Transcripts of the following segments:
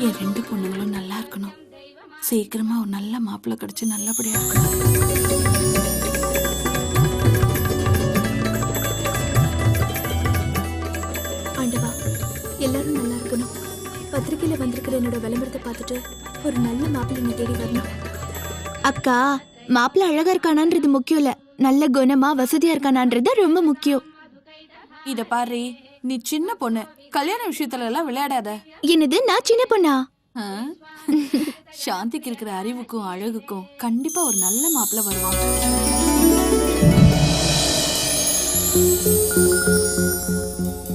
என் 2 பொண்ணுங்களும் நல்லா இருக்கணும். சீக்கிரமா ஒரு நல்ல மாப்பிள்ளை கிடைச்சு நல்லபடியா இருக்கணும். ஆண்டவா, எல்லாரும் நல்லா இருக்கணும். பத்திரிக்கையில வந்திருக்கிற என்னோட விளம்பரத்தை பார்த்துட்டு ஒரு நல்ல மாப்பிள்ளை நீ தேடி வரணும். அக்கா, மாப்பிள்ள அழகா இருக்கானான்றது முக்கியம் இல்ல, நல்ல குணமா வசதியா இருக்கானான்றது ரொம்ப முக்கியம். இத பாரு, நீ சின்ன பொண்ணு, கல்யாண விஷயத்துல எல்லாம் விளையாடாத. என்னது, நான் சின்ன பொண்ணா? ஆ? சாந்திக்கு இருக்கிற அறிவுக்கும் அழகுக்கும் கண்டிப்பா ஒரு நல்ல மாப்பிள்ளை வருவான்.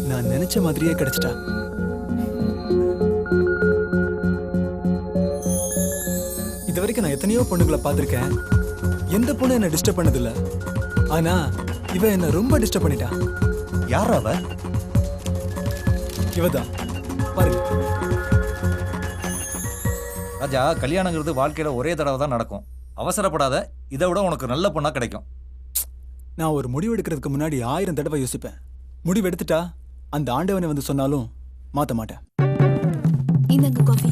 நான் நினைச்ச மாதிரியே கிடைச்சிட்டா. இது வரைக்கும் நான் எத்தனையோ பொண்ணுங்களை பார்த்திருக்கேன். எந்த பொண்ணு என்ன டிஸ்டர்ப் பண்ணதில்ல. ஆனா இவ என்ன ரொம்ப டிஸ்டர்ப் பண்ணிட்டா. யார் அவ? இவதான் பாருங்க. ராஜா, கல்யாணங்கிறது வாழ்க்கையில ஒரே தடவை தான் நடக்கும். அவசரப்படாத, இதை விட உனக்கு நல்ல பொண்ணா கிடைக்கும். நான் ஒரு முடிவு எடுக்கிறதுக்கு முன்னாடி 1000 தடவை யோசிப்பேன். முடிவு எடுத்துட்டா அந்த ஆண்டவனை வந்து சொன்னாலும் மாத்த மாட்டேன். இந்தாங்க காஃபி.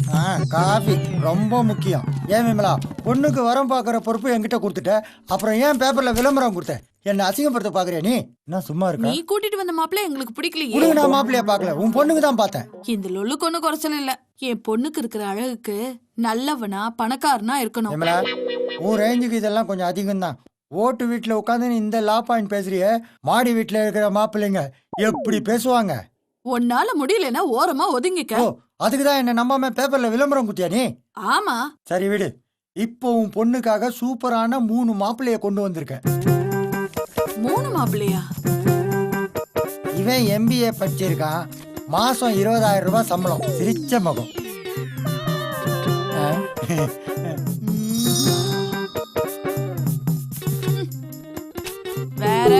காஃபி ரொம்ப முக்கியம். ஏன் விமலா, பொண்ணுக்கு வரம் பார்க்குற பொறுப்பு என்கிட்ட கொடுத்துட்ட, அப்புறம் ஏன் பேப்பர்ல விளம்பரம் கொடுத்த? என்ன அசிங்கப்படுத்த பாக்குறியா நீ? என்ன சும்மா இருக்க? நீ கூட்டிட்டு வந்த மாப்பிள்ளை எங்களுக்கு பிடிக்கலையே. உனக்கு நான் மாப்பிள்ளைய பார்க்கல, உன் பொண்ணுக்கு தான் பார்த்தேன். இந்த லொல்லுக்கு ஒன்னும் குறைச்சல் இல்ல. என் பொண்ணுக்கு இருக்கிற அழகுக்கு நல்லவனா பணக்காரனா இருக்கணும். விமலா, உன் ரேஞ்சுக்கு இதெல்லாம் கொஞ்சம் அதிகம் தான். ஓட்டு வீட்டுல உட்காந்து நீ இந்த லா பாயிண்ட் பேசுறிய, மாடி வீட்டுல இருக்கிற மாப்பிள்ளைங்க எப்படி பேசுவாங்க? உன்னால முடியலன்னா ஓரமா ஒதுங்கிக்க. ஓ, அதுக்குதான் என்ன நம்பாம பேப்பர்ல விளம்பரம் குத்தியா நீ? ஆமா. சரி விடு. இப்போ உன் பொண்ணுக்காக சூப்பரான 3 மாப்பிள்ளைய கொண்டு வந்திருக்கேன். 3 மாப்பிள்ளையா? இவன் MBA படிச்சிருக்கான், மாசம் 20,000 ரூபாய் சம்பளம், சிரிச்ச முகம். வேற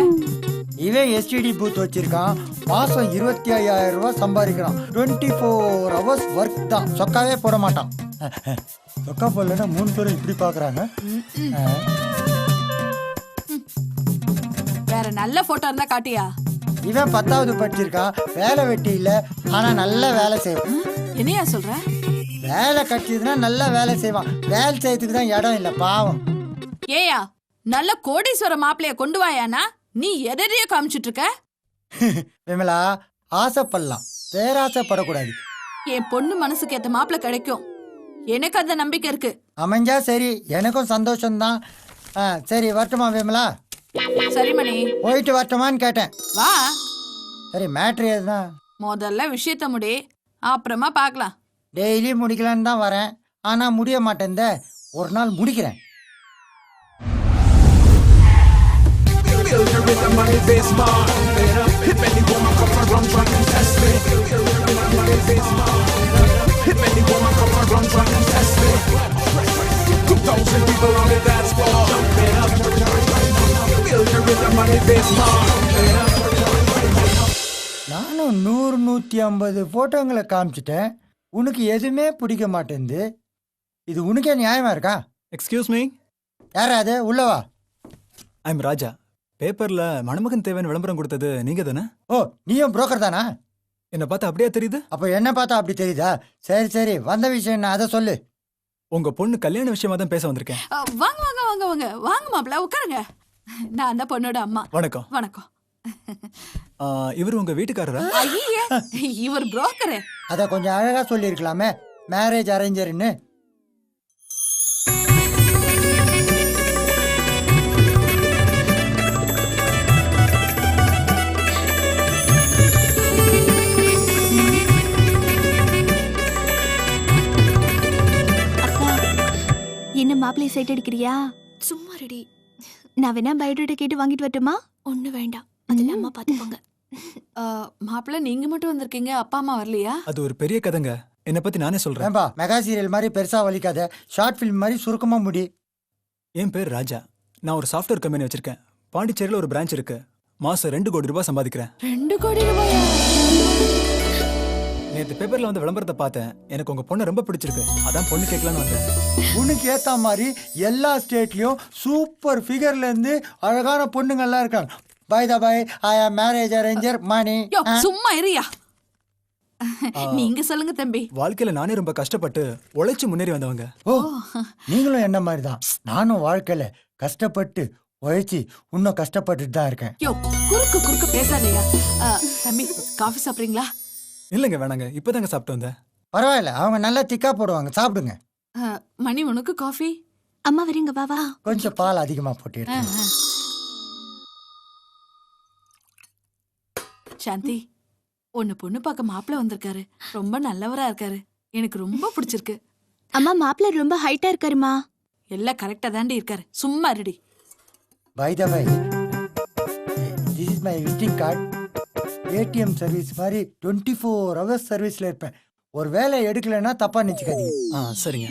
இவன் STD பூத் வச்சிருக்கான், மாசம் 25,000 ரூபாய் சம்பாதிக்கிறான். 24 hours ஒர்க் தான், சொக்காவே போட மாட்டான். சொக்கா போடலன்னா 3 பேரும் இப்படி பாக்குறாங்க. வேற நல்ல போட்டோ இருந்தா காட்டியா? இவன் 10வது படிச்சிருக்கான், வேலை வெட்டி இல்ல, ஆனா நல்ல வேலை செய்வான். என்னையா சொல்ற? வேலை கிடைச்சதுன்னா நல்ல வேலை செய்வான், வேலை செய்யறதுக்கு தான் இடம் இல்ல, பாவம். ஏயா, நல்ல கோடீஸ்வர மாப்பிள்ளைய கொண்டு வாயானா நீ எதையோ காமிச்சிட்டு இருக்க? விமலா, ஆசைப்படலாம், பேராசைப்படக்கூடாது. என் பொண்ணு மனசுக்கு ஏத்த மாப்பிள்ளை கிடைக்கும், எனக்கு அந்த நம்பிக்கை இருக்கு. அமைஞ்சா சரி, எனக்கும் சந்தோஷம்தான். சரி வரட்டுமா விமலா? சரி மணி, போயிட்டு வரட்டுமான்னு கேட்டேன். வா. சரி, மேட்ரு எதுதான்? முதல்ல விஷயத்த முடி, அப்புறமா பார்க்கலாம். டெய்லி முடிக்கலான்னு தான் வரேன், ஆனா முடிய மாட்டேன். ஒரு நாள் முடிக்கிறேன். நானும் 100-150 போட்டோங்களை காமிச்சிட்டேன், உனக்கு எதுவுமே பிடிக்க மாட்டேங்குது. இது உனக்கே நியாயமா இருக்கா? Excuse me. யாரா அது? உள்ளவா. ஐம் ராஜா. பேப்பர்ல மணமகன் தேவன் விளம்பரம் கொடுத்தது நீங்க தானே? ஓ, நீயும் புரோக்கர் தானா? என்ன பார்த்தா அப்படியே தெரியுது. அப்ப என்ன பார்த்தா அப்படி தெரியுதா? சரி சரி, வந்த விஷயம் என்ன, அதை சொல்லு. உங்க பொண்ணு கல்யாண விஷயமா தான் பேச வந்திருக்கேன். வாங்க வாங்க வாங்க வாங்க வாங்க மாப்பிள்ள, உட்காருங்க. நான் அந்த பொண்ணோட அம்மா. வணக்கம். வணக்கம். இவர் உங்க வீட்டுக்காரரா? ஐயே, இவர் புரோக்கரே. அத கொஞ்சம் அழகா சொல்லி இருக்கலாமே, மேரேஜ் அரேஞ்சர்னு. என்ன மாப்பிள்ளை சைட் எடுக்கிறியா? சும்மா ரெடி. நான் வேணா பயோடேட்டா கேட்டு வாங்கிட்டு வரட்டுமா? ஒண்ணு வேண்டாம், அதெல்லாம் அம்மா பாத்துப்பாங்க. மாப்பிள்ள, நீங்க மட்டும் வந்திருக்கீங்க, அப்பா அம்மா வரலையா? அது ஒரு பெரிய கதைங்க, என்ன பத்தி நானே சொல்றேன். ஏன்பா, மெகா சீரியல் மாதிரி பெருசா வலிக்காத, ஷார்ட் ஃபிலிம் மாதிரி சுருக்கமா முடி. என் பேர் ராஜா. நான் ஒரு சாஃப்ட்வேர் கம்பெனி வச்சிருக்கேன். பாண்டிச்சேரியில ஒரு பிரான்ச் இருக்கு. மாசம் 2 கோடி ரூபாய் சம்பாதிக்கிறேன். 2 கோடி ரூபாயா? நேற்று பேப்பர்ல வந்து விளம்பரத்தை பார்த்தேன், எனக்கு உங்க பொண்ணு ரொம்ப பிடிச்சிருக்கு, அதான் பொண்ணு கேட்கலான்னு வந்தேன். உனக்கு ஏத்த மாதிரி எல்லா ஸ்டேட்லயும் சூப்பர் ஃபிகர்ல இருந்து அழகான பொண்ணுங்க எல்லாம் இருக்காங்க. பை த பை, ஐ ஆம் மேரேஜ் அரேஞ்சர் மணி. சும்மா இருயா. நீங்க சொல்லுங்க தம்பி. வாழ்க்கையில நானே ரொம்ப கஷ்டப்பட்டு உழைச்சு முன்னேறி வந்தவங்க. ஓ நீங்களும் என்ன மாதிரி தான். நானும் வாழ்க்கையில கஷ்டப்பட்டு உழைச்சி இன்னும் கஷ்டப்பட்டுட்டு தான் இருக்கேன். யோ குறுக்கு குறுக்கு பேசாதயா. தம்பி காஃபி சாப்பிடுறீங்களா? இல்லைங்க வேணாங்க, இப்பதாங்க சாப்பிட்டு வந்தேன். பரவாயில்ல, அவங்க நல்லா திக்கா போடுவாங்க, சாப்பிடுங்க. மணி உனக்கு காஃபி? அம்மா வரீங்க வா வா. கொஞ்சம் பால் அதிகமா போட்டு சாந்தி, உன்னை பொண்ணு பார்க்க மாப்பிள்ள வந்திருக்காரு. ரொம்ப நல்லவரா இருக்காரு. எனக்கு ரொம்ப பிடிச்சிருக்கு. அம்மா மாப்பிள்ள ரொம்ப ஹைட்டா இருக்காருமா. எல்லாம் கரெக்டா தாண்டி இருக்காரு. சும்மா இருடி. By the by, this is my visiting card. ATM service மாதிரி 24 ஹவர்ஸ் சர்வீஸ்ல இருப்பேன். ஒரு வேலை எடுக்கலைன்னா தப்பா நினைச்சுக்காதீங்க. சரிங்க.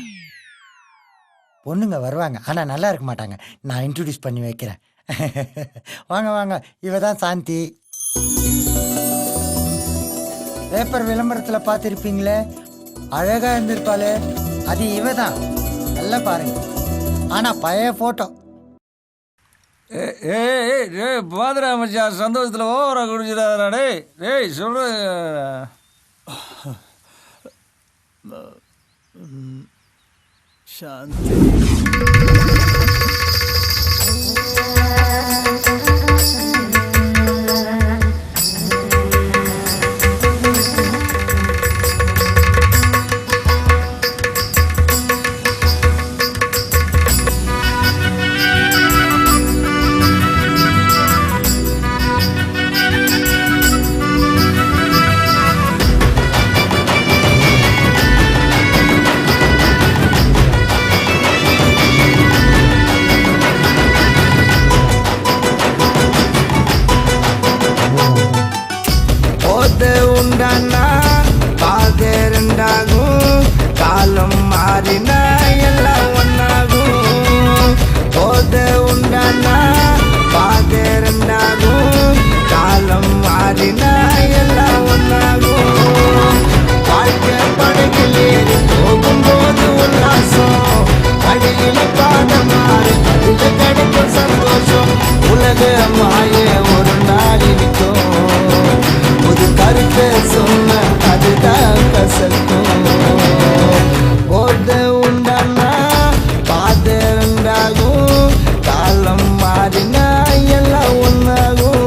பொண்ணுங்க வருவாங்க, ஆனா நல்லா இருக்க மாட்டாங்க. நான் இன்ட்ரோடியூஸ் பண்ணி வைக்கிறேன். வாங்க வாங்க, இவ தான் சாந்தி. பேப்பர் விளம்பரத்துல பார்த்திருப்பீங்களே, அழகா இருந்திருப்பாளே, அது இவ தான். நல்லா பாருங்க, ஆனா பழைய போட்டோ. பாதுரா மச்சான், சந்தோஷத்துல ஓவரா குடிச்சிடாதடா. டேய் சொல்ற சாந்தி. காலம் மாறினா எல்லாம் ஒன்னாகும். போத உண்டானா பாதை ரெண்டாகும். காலம் மாறினா எல்லாம் ஒன்னாகும். வாழ்க்கை படகில் ஏறி போகும்போது உல்லாசம். அடியில் பாத மாறி அதில் கிடைக்கும் சந்தோஷம். உலக மாய ஒரு நாள் இருக்கும். ஒரு கருத்தை சொன்ன அதுதான் கசக்கும். போத உண்டானா பாதை ரெண்டாகும். காலம் மாறினா எல்லாம் ஒன்னாகும்.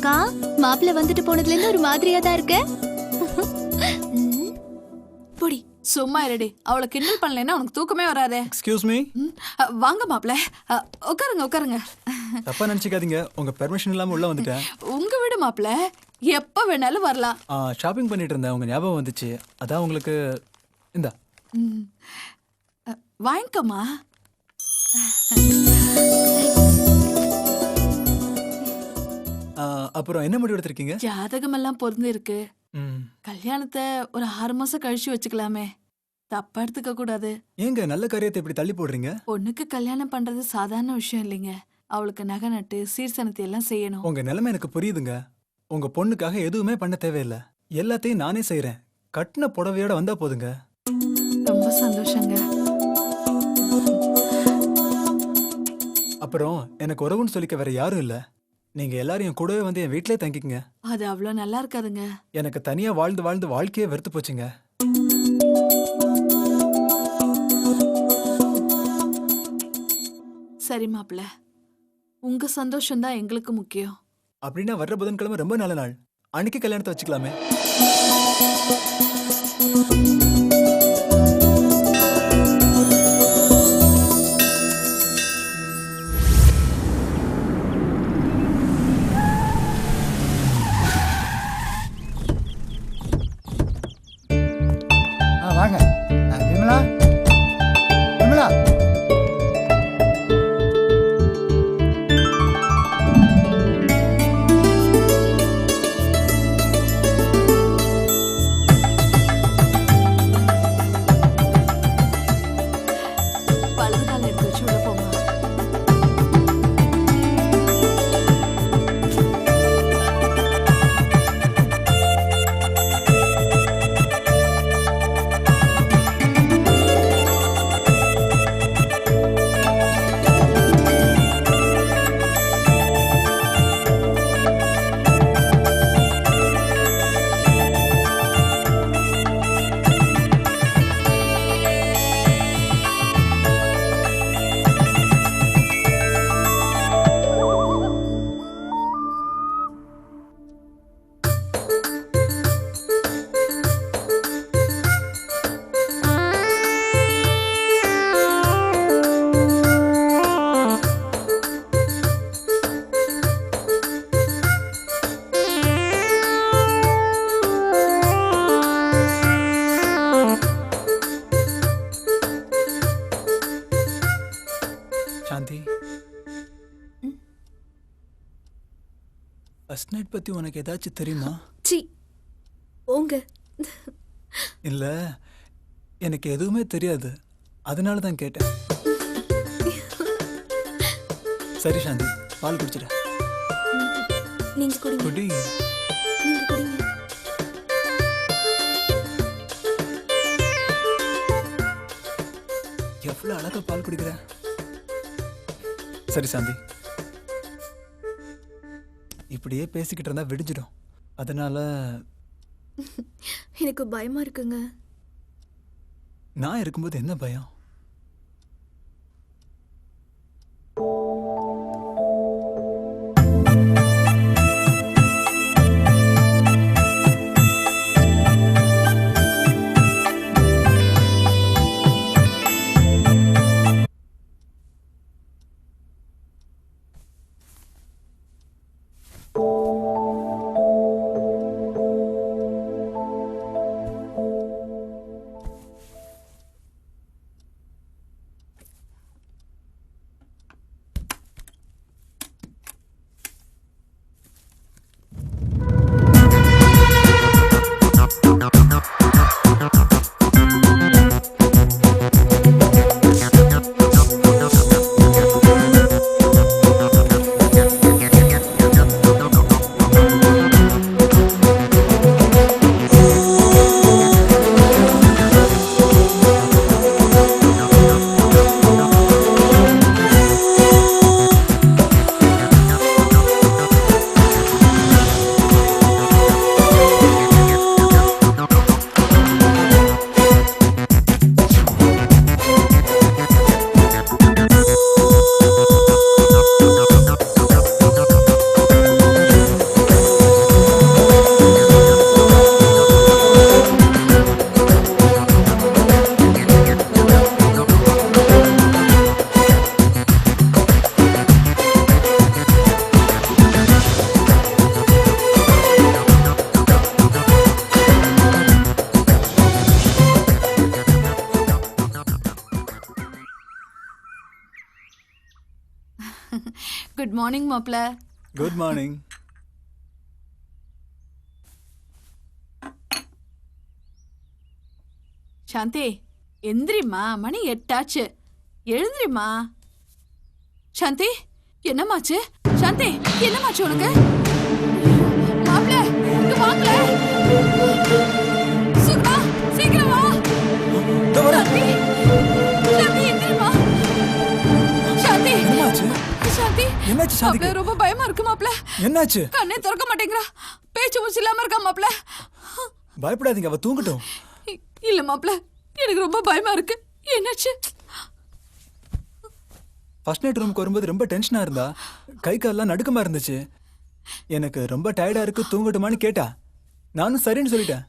அக்கா மாப்பிள்ள வந்துட்டு போனதுல இருந்து ஒரு மாதிரியா தான் இருக்க. பொடி சும்மா இருடி. அவளை கிண்டல் பண்ணலைன்னா உனக்கு தூக்கமே வராதே. Excuse me. வாங்க மாப்பிள்ள, உட்காருங்க உட்காருங்க. தப்பா நினைச்சுக்காதீங்க, உங்க பெர்மிஷன் இல்லாம உள்ள வந்துட்டேன். உங்க வீடு மாப்பிள்ள, எப்ப வேணாலும் வரலாம். ஷாப்பிங் பண்ணிட்டு இருந்தேன், உங்க ஞாபகம் வந்துச்சு, அதான் உங்களுக்கு இந்தா. வாங்கிக்கம்மா. அப்புறம் என்ன முடிவு எடுத்திருக்கீங்க? ஜாதகம் எல்லாம் பொருந்து இருக்கு. ம். கல்யாணத்தை ஒரு 6 மாசம் கழிச்சு வச்சுக்கலாமே. தப்பா எடுத்துக்க கூடாது. ஏங்க நல்ல காரியத்தை இப்படி தள்ளி போடுறீங்க? பொண்ணுக்கு கல்யாணம் பண்றது சாதாரண விஷயம் இல்லைங்க. அவளுக்கு நகை நட்டு சீர்சனத்தை எல்லாம் செய்யணும். உங்க நிலைமை எனக்கு புரியுதுங்க. உங்க பொண்ணுக்காக எதுவுமே பண்ண தேவையில்லை, எல்லாத்தையும் நானே செய்றேன். கட்டின புடவையோட வந்தா போதுங்க. ரொம்ப சந்தோஷங்க. அப்புறம் எனக்கு உறவுன்னு சொல்லிக்க வேற யாரும் இல்ல. நீங்க எல்லாரும் என் கூடவே வந்து என் வீட்டிலே தங்கிக்கங்க. அது அவ்வளவு நல்லா இருக்காதுங்க. எனக்கு தனியா வாழ்ந்து வாழ்ந்து வாழ்க்கையே வெறுத்து போச்சுங்க. சரி மாப்பிள்ள, உங்க சந்தோஷம் தான் எங்களுக்கு முக்கியம். அப்படின்னா வர்ற புதன்கிழமை ரொம்ப நல்ல நாள், அன்னைக்கு கல்யாணத்தை வச்சுக்கலாமே. வாங்க. விமலா, விமலா. வலது கால எடுத்து வச்சு உள்ள போமா. சாந்தி, ஃபர்ஸ்ட் நைட் பத்தி உனக்கு ஏதாச்சும் தெரியுமா? சி ஓங்க. இல்ல, எனக்கு எதுவுமே தெரியாது, அதனால தான் கேட்டேன். சரி சாந்தி, பால் குடிச்சிட. நீங்க குடிங்க. குடி. நீங்க குடிங்க. எவ்வளவு அழகா பால் குடிக்கிற. சரி சாந்தி, இப்படியே பேசிக்கிட்டு இருந்தா விடிஞ்சிடும், அதனால எனக்கு பயமா இருக்குங்க. நான் இருக்கும்போது என்ன பயம்? குட் மார்னிங் மாப்ள. Good morning. சாந்தி எந்திரிம்மா, மணி 8 ஆச்சு. எழுந்திரிம்மா. சாந்தி என்னமாச்சு? சாந்தி என்னமாச்சு உனக்கு? மாப்ள இங்க வாங்கல. சுகா சீக்கிரம் வா. சாந்தி சாந்தி எந்திரிம்மா. சாந்தி என்னாச்சு? சாந்தி என்னாச்சு சாந்தி? மாப்ள ரொம்ப பயமா இருக்கு மாப்ள. என்னாச்சு? கண்ணே திறக்க மாட்டேங்கறா. பேச்சு மூச்சு இல்லாம இருக்கா மாப்ள. பயப்படாதீங்க, அவ தூங்கட்டும். இல்ல மாப்ள, எனக்கு ரொம்ப பயமா இருக்கு. என்னாச்சு? ஃபர்ஸ்ட் நைட் ரூமுக்கு வரும்போது ரொம்ப டென்ஷனா இருந்தா, கை கால்லாம் நடுக்கமா இருந்துச்சு. எனக்கு ரொம்ப டயர்டா இருக்கு, தூங்கட்டுமான்னு கேட்டா. நானும் சரின்னு சொல்லிட்டேன்.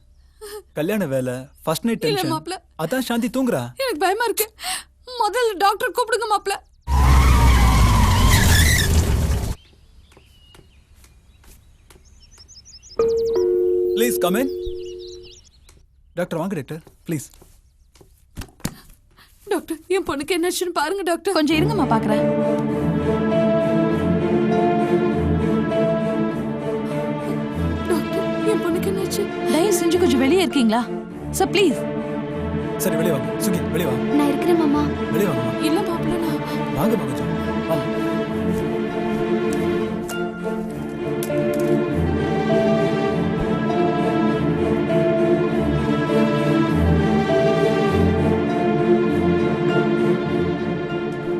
கல்யாண வேலை, ஃபர்ஸ்ட் நைட் இல்ல டென்ஷன், மாப்ள. அதான் சாந்தி தூங்குறா. எனக்கு பயமா இருக்கு. முதல்ல டாக்டர் கூப்பிடுங்க மாப்ள. Please come in. டாக்டர் வாங்க டாக்டர், ப்ளீஸ். டாக்டர் என் பொண்ணுக்கு என்னாச்சுன்னு பாருங்க டாக்டர். கொஞ்சம் இருங்கம்மா பாக்குறேன். டாக்டர் என் பொண்ணுக்கு என்னாச்சு? தயவு செஞ்சு கொஞ்சம் வெளியே இருக்கீங்களா சார் ப்ளீஸ்? சரி வெளியே வாங்க. சுகி வெளியே வாங்க. நான் இருக்கிறேன் மாமா. வெளியே வாங்கம்மா. இல்ல மாப்ள, நான் வாங்கம்மா கொஞ்சம் வாங்க.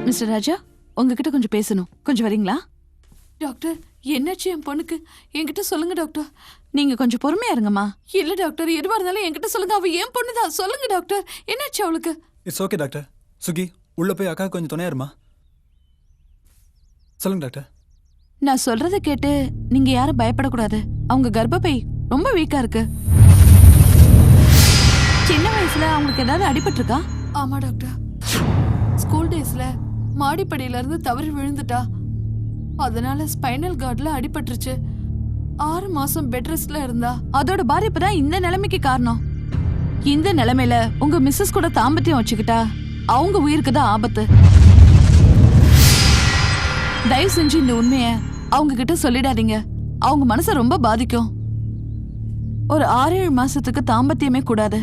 மிஸ்டர் ராஜா, உங்ககிட்ட கொஞ்சம் பேசணும். கொஞ்சம் வரீங்களா? டாக்டர் என்னாச்சு என் பொண்ணுக்கு? என்கிட்ட சொல்லுங்க டாக்டர். நீங்க கொஞ்சம் பொறுமையா இருங்கம்மா. இல்ல டாக்டர், எதுவா இருந்தாலும் என்கிட்ட சொல்லுங்க. அவ என் பொண்ணுதான். சொல்லுங்க டாக்டர், என்னாச்சு அவளுக்கு? It's okay doctor. சுகி உள்ள போய் அக்கா கொஞ்சம் துணையா இருமா. சொல்லுங்க டாக்டர். நான் சொல்றத கேட்டு நீங்க யாரும் பயப்படக்கூடாது. அவங்க கர்ப்பப்பை ரொம்ப வீக்கா இருக்கு. சின்ன வயசுல அவங்களுக்கு ஏதாவது அடிபட்டிருக்கா? ஆமா டாக்டர், ஸ்கூல் டேஸ்ல மாடிப்படியில இருந்து தவறி விழுந்துட்டா. அதனால ஸ்பைனல் கார்ட்ல அடிபட்டுருச்சு. 6 மாசம் பெட் ரெஸ்ட்ல இருந்தா. அதோட பாதிப்பு தான் இந்த நிலைமைக்கு காரணம். இந்த நிலைமையில உங்க மிஸ்ஸஸ் கூட தாம்பத்தியம் வச்சுக்கிட்டா அவங்க உயிருக்கு தான் ஆபத்து. தயவு செஞ்சு இந்த உண்மைய அவங்க கிட்ட சொல்லிடாதீங்க. அவங்க மனசை ரொம்ப பாதிக்கும். ஒரு 6-7 மாசத்துக்கு தாம்பத்தியமே கூடாது.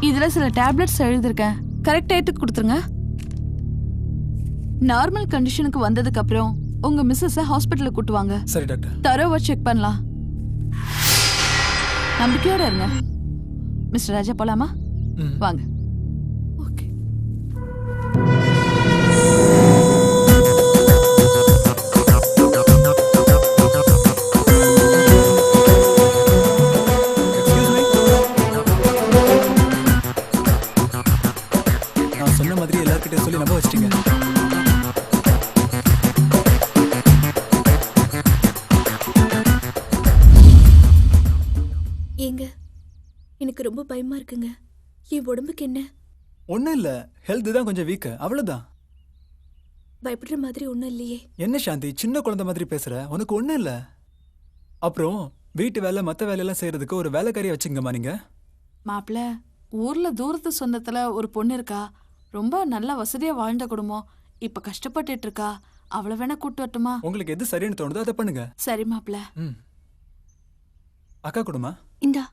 இதுல சில டேப்லெட்ஸ் எழுதிருக்கேன், கரெக்ட் டயத்துக்கு கொடுத்துருங்க. நார்மல் கண்டிஷனுக்கு வந்ததுக்கு அப்புறம் உங்க மிஸ்ஸஸ் ஹாஸ்பிட்டலுக்கு கூட்டு வாங்க. சரி டாக்டர். தரோவா செக் பண்ணலாம். நம்பிக்கையோட இருங்க. மிஸ்டர் ராஜா போலாமா? ம். வாங்க. ஓகே. Excuse me. நான் சொன்ன மாதிரி எல்லார்கிட்டயும் சொல்லி நம்ப வச்சிட்டீங்க. ஏங்க, எனக்கு ரொம்ப பயமா இருக்குங்க. என் உடம்புக்கு என்ன? ஒன்றும் இல்லை, ஹெல்த் தான் கொஞ்சம் வீக்கு, அவ்வளோதான். பயப்படுற மாதிரி ஒன்றும் இல்லையே. என்ன சாந்தி சின்ன குழந்தை மாதிரி பேசுற? உனக்கு ஒன்றும் இல்லை. அப்புறம் வீட்டு வேலை மற்ற வேலையெல்லாம் செய்யறதுக்கு ஒரு வேலைக்காரியை வச்சுங்கம்மா நீங்க. மாப்ள, ஊர்ல தூரத்து சொந்தத்துல ஒரு பொண்ணு இருக்கா. ரொம்ப நல்ல வசதியா வாழ்ந்த குடும்பம். இப்ப கஷ்டப்பட்டுட்டு இருக்கா. அவளை வேணா கூட்டு வரட்டுமா? உங்களுக்கு எது சரின்னு தோணுதோ அதை பண்ணுங்க. சரி மாப்ள. ம். அக்கா கொடுமா. இந்தா.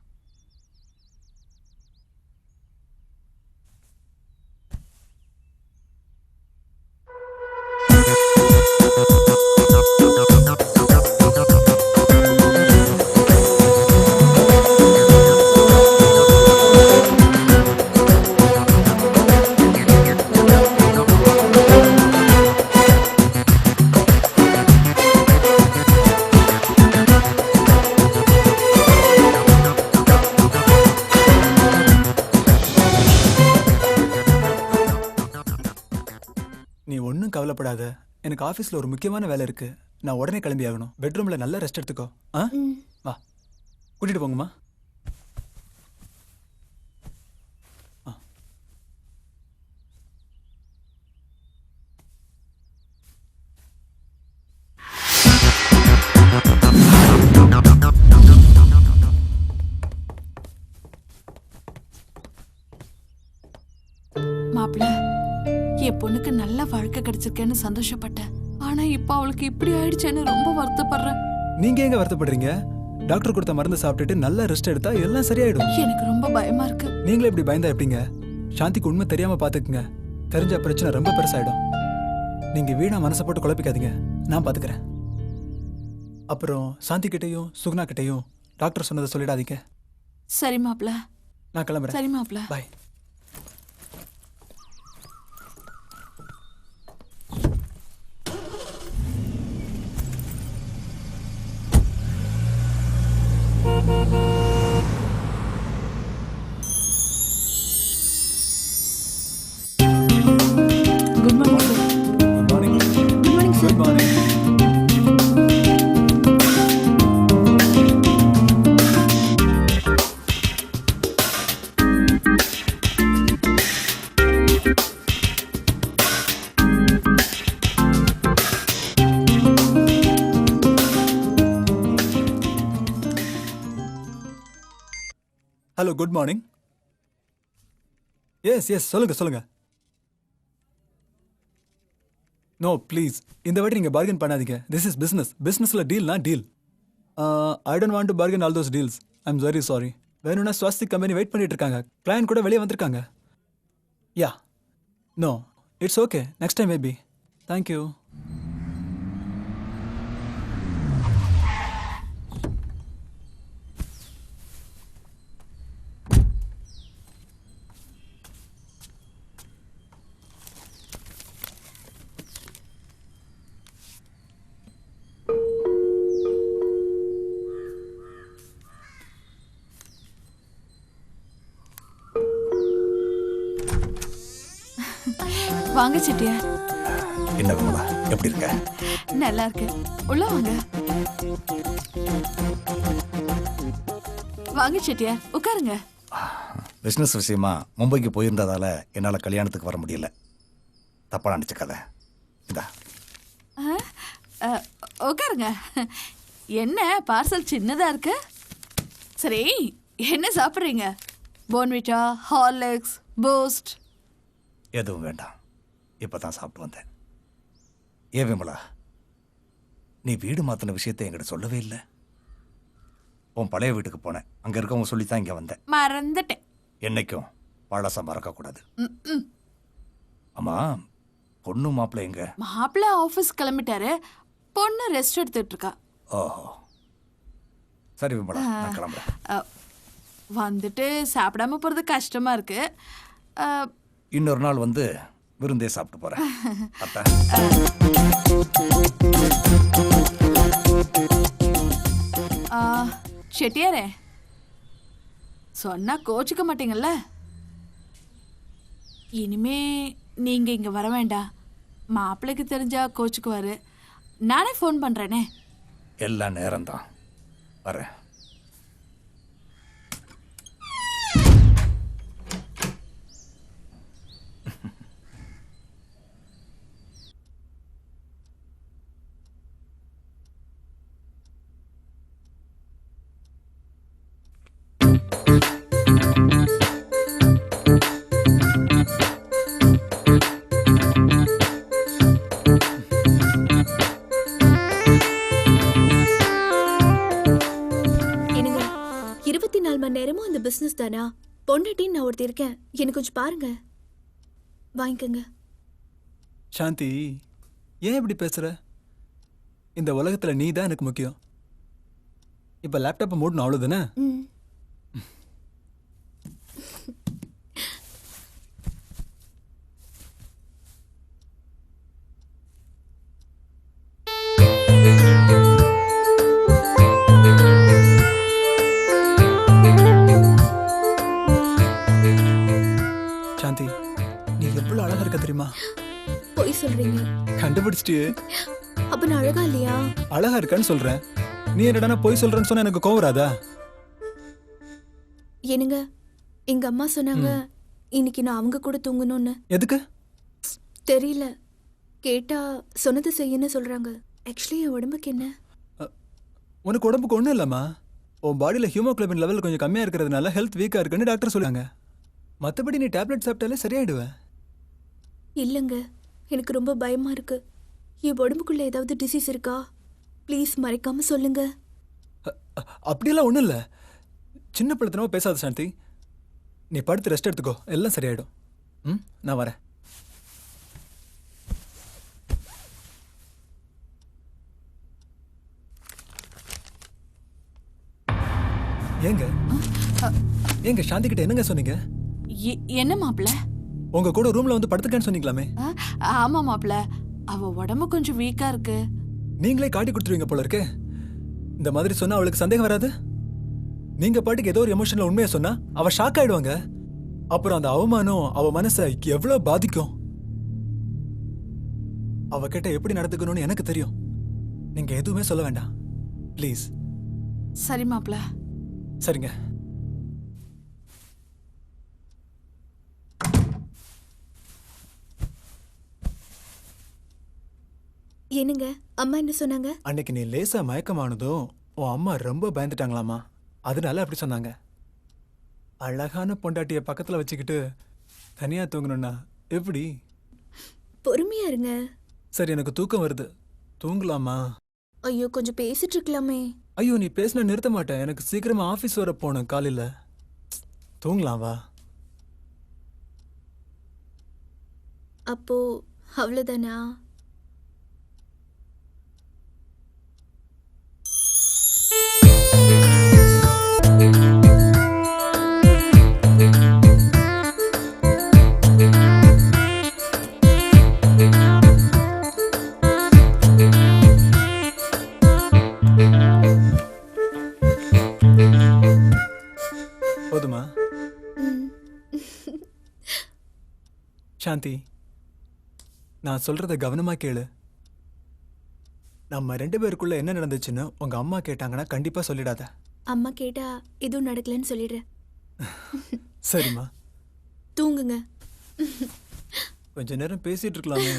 நீ ஒன்றும் கவலைப்படாத. எனக்கு ஆஃபீஸில் ஒரு முக்கியமான வேலை இருக்கு. நான் உடனே கிளம்பி ஆகணும். பெட்ரூம்ல நல்லா ரெஸ்ட் எடுத்துக்கோ. ஆ வா, கூட்டிட்டு போங்கம்மா. மாப்ள, என் பொண்ணுக்கு நல்ல வாழ்க்கை கிடைச்சிருக்கேன்னு சந்தோஷப்பட்டேன். ஆனா இப்ப அவளுக்கு இப்படி ஆயிடுச்சேன்னு ரொம்ப வருத்தப்படுறேன். நீங்க எங்க வருத்தப்படுறீங்க? டாக்டர் கொடுத்த மருந்து சாப்பிட்டுட்டு நல்லா ரெஸ்ட் எடுத்தா எல்லாம் சரியாயிடும். எனக்கு ரொம்ப பயமா இருக்கு. நீங்களே இப்படி பயந்தா எப்படிங்க? சாந்திக்கு உண்மை தெரியாம பாத்துக்குங்க. தெரிஞ்ச பிரச்சனை ரொம்ப பெருசாயிடும். நீங்க வீணா மனசை போட்டு குழப்பிக்காதீங்க, நான் பாத்துக்கிறேன். அப்புறம் சாந்தி கிட்டையும் சுகுணா கிட்டையும் டாக்டர் சொன்னதை சொல்லிடாதீங்க. சரி மாப்ள. நான் கிளம்புறேன். சரி மாப்ள. Bye. Good morning sir. Good morning. Good morning sir. Good morning. Hello, good morning. Yes சொல்லுங்க சொல்லுங்க. நோ ப்ளீஸ், இந்த வாட்டி நீங்கள் பார்கன் பண்ணாதீங்க. This is business. பிஸ்னஸில் டீல்னா deal. I don't want to bargain all those deals. I am very sorry. வேணும்னா Swastik company wait பண்ணிட்டு இருக்காங்க. கிளையண்ட் கூட வெளியே வந்திருக்காங்க. Yeah, no, it's okay. Next time maybe. Thank you. வாங்க செட்டியா. என்ன விமலா, எப்படி இருக்க? நல்லா இருக்கு. உள்ள வாங்க. வாங்க செட்டியா, உட்காருங்க. பிஸ்னஸ் விஷயமா மும்பைக்கு போயிருந்ததால என்னால் கல்யாணத்துக்கு வர முடியல. தப்பா நினச்சிக்காத. இதா உட்காருங்க. என்ன பார்சல் சின்னதா இருக்கு? சரி, என்ன சாப்பிட்றீங்க? Bournvita, Horlicks, boost? எதுவும் வேண்டாம், இப்போ தான் சாப்பிட்டு வந்தேன். ஏன் விமலா, நீ வீடு மாற்றின விஷயத்தை என்கிட்ட சொல்லவே இல்லை. உன் பழைய வீட்டுக்கு போனேன். அங்கே இருக்கவங்க சொல்லித்தான் இங்கே வந்தேன். மறந்துட்டேன். என்னைக்கும் பழசம் மறக்கக்கூடாது. ம்ம். ஆமா, பொண்ணு மாப்பிள்ளை எங்க? மாப்பிள்ளை ஆஃபீஸ் கிளம்பிட்டாரு. பொண்ணு ரெஸ்ட் எடுத்துட்டு இருக்கா. ஓஹோ, சரி விமலா, நான் கிளம்புறேன். வந்துட்டு சாப்பிடாம போறது கஷ்டமா இருக்கு. இன்னொரு நாள் வந்து விருந்தே சாப்பிட்டு போறேன். அத்தா. செட்டியாரே, சொன்னா கோச்சிக்க மாட்டீங்கல்ல? இனிமே நீங்க இங்க வர வேண்டாம். மாப்பிள்ளைக்கு தெரிஞ்சா கோச்சுக்குவாரு. நானே ஃபோன் பண்றேனே. எல்லாம் நேரம்தான், வரேன். என்னங்க, 24 மணி நேரமும் இந்த பிசினஸ் தானா? பொண்டாட்டின்னு நான் ஒருத்தி இருக்கேன். எனக்கு கொஞ்சம் பாருங்க. வாங்கிக்கோங்க. சாந்தி, ஏன் இப்படி பேசுற? இந்த உலகத்தில் நீ தான் எனக்கு முக்கியம். இப்போ லேப்டாப்பை மூடணும், அவ்வளோதானே? ம். சாந்தி, நீ எவ்வளோ அழகா இருக்க தெரியுமா? பொய் சொல்றீங்க. கண்டுபிடிச்சிட்டியே. அப்ப நான் அழகா இல்லையா? அழகா இருக்கான்னு சொல்றேன். நீ என்னடா போய் சொல்றேன்னு சொன்னா எனக்கு கோவம் வராதா? என்னங்க, எங்க அம்மா சொன்னாங்க இன்னைக்கு நான் அவங்க கூட தூங்கணும்னு. எதுக்கு? தெரியல, கேட்டா சொன்னது செய்யன்னு சொல்றாங்க. ஆக்சுவலி என் உடம்புக்கு என்ன? உனக்கு உடம்புக்கு ஒன்றும் இல்லைம்மா. உன் பாடியில் ஹியூமோகுளோபின் லெவல் கொஞ்சம் கம்மியாக இருக்கிறதுனால ஹெல்த் வீக்காக இருக்குன்னு டாக்டர் சொல்லுவாங்க. மற்றபடி நீ டேப்லெட் சாப்பிட்டாலே சரியாயிடுவேன். இல்லைங்க, எனக்கு ரொம்ப பயமா இருக்கு. என் உடம்புக்குள்ள ஏதாவது டிசீஸ் இருக்கா? ப்ளீஸ் மறைக்காம சொல்லுங்க. அப்படியெல்லாம் ஒன்றும் இல்லை. சின்ன பிள்ளைத்தனமா பேசாத சாந்தி. நீ படுத்து ரெஸ்ட் எடுத்துக்கோ, எல்லாம் சரியாயிடும். ம், நான் வரேன். ஏங்க ஏங்க சாந்தி கிட்ட என்னங்க சொன்னீங்க? என்ன மாப்பிள? உங்க கூட ரூம்ல வந்து படுத்துக்கன்னு சொன்னீங்களாமே. ஆமா மாப்பிள, அவ உடம்பு கொஞ்சம் வீக்கா இருக்கு. நீங்களே காட்டி கொடுத்துருவீங்க போல இருக்கு. இந்த மாதிரி சொன்னா அவளுக்கு சந்தேகம் வராது? நீங்க பாட்டுக்கு ஏதோ ஒரு எமோஷன்ல உண்மையை சொன்னா அவ ஷாக் ஆயிடுவாங்க. அப்புறம் அந்த அவமானம் அவ மனசை எவ்வளவு பாதிக்கும். அவகிட்ட எப்படி நடந்துக்கணும்னு எனக்கு தெரியும். நீங்க எதுவுமே சொல்ல வேண்டாம் ப்ளீஸ். சரி மாப்பிள. சரிங்க. என்னங்க, அம்மா என்ன சொன்னாங்க? அன்னைக்கு நீ லேசா மயக்கமானதும் உன் அம்மா ரொம்ப பயந்துட்டாங்களாமா. அதனால அப்படி சொன்னாங்க. அழகான பொண்டாட்டிய பக்கத்துல வச்சுக்கிட்டு தனியா தூங்கணும்னா எப்படி? பொறுமையா இருங்க. சரி, எனக்கு தூக்கம் வருது, தூங்கலாமா? ஐயோ, கொஞ்சம் பேசிட்டு இருக்கலாமே. ஐயோ, நீ பேசினா நிறுத்த மாட்டேன். எனக்கு சீக்கிரமா ஆஃபீஸ் வர போகணும் காலையில். தூங்கலாம் வா. அப்போ அவ்வளோதானா? போதுமா? ம். சாந்தி, நான் சொல்றத கவனமா கேளு. நம்ம 2 பேருக்குள்ள என்ன நடந்துச்சுன்னு உங்க அம்மா கேட்டாங்கன்னா கண்டிப்பா சொல்லிடாத. அம்மா கேட்டா எதுவும் நடக்கலன்னு சொல்லிடுறேன். சரிம்மா. தூங்குங்க. கொஞ்ச நேரம் பேசிட்டு இருக்கலாமே.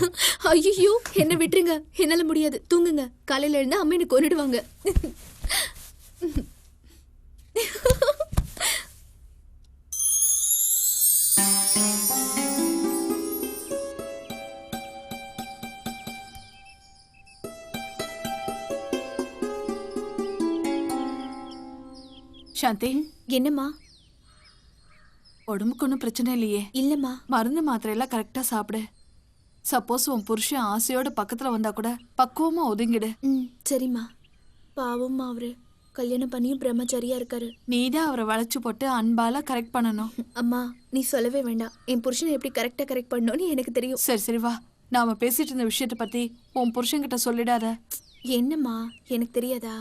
ஐயோ, என்ன விட்டுருங்க, என்னால முடியாது. தூங்குங்க. காலையில எழுந்தா அம்மா எனக்கு கொன்னுடுவாங்க. சாந்தி, என்னம்மா? உடம்புக்கு ஒன்றும் பிரச்சனை இல்லையே? இல்லம்மா. மருந்து மாத்திரையெல்லாம் கரெக்டா சாப்பிடு. சப்போஸ் உன் புருஷன் ஆசையோட பக்கத்துல வந்தா கூட பக்குவமா ஒதுங்கிடு. ம், சரிம்மா. பாவம்மா, அவரு கல்யாணம் பண்ணியும் பிரம்மச்சாரியா இருக்காரு. நீதான் அவரை வளைச்சு போட்டு அன்பால கரெக்ட் பண்ணணும். அம்மா, நீ சொல்லவே வேண்டாம். என் புருஷனை எப்படி கரெக்ட் பண்ணணும்னு எனக்கு தெரியும். சரி சரி வா, நாம பேசிட்டு இருந்த விஷயத்தை பத்தி உன் புருஷன்கிட்ட சொல்லிடாத. என்னம்மா, எனக்கு தெரியாதா?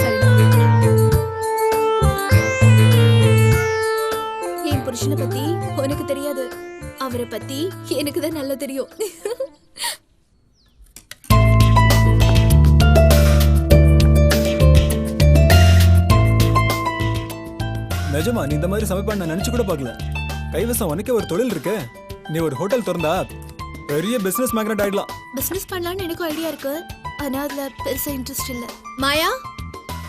சரி. என் புருஷனை பத்தி உனக்கு தெரியாது, அவரை பத்தி எனக்கு தான் நல்லா தெரியும். நிஜமா நீ இந்த மாதிரி சமைப்பான்னு நான் நினைச்சு கூட பார்க்கல. கைவசம் உனக்கே ஒரு தொழில் இருக்கு. நீ ஒரு ஹோட்டல் திறந்தா பெரிய பிசினஸ் மேக்னட் ஆயிடலாம். பிசினஸ் பண்ணலாம்னு எனக்கும் ஐடியா இருக்கு, ஆனா அதுல பெருசா இன்ட்ரெஸ்ட் இல்ல. மாயா,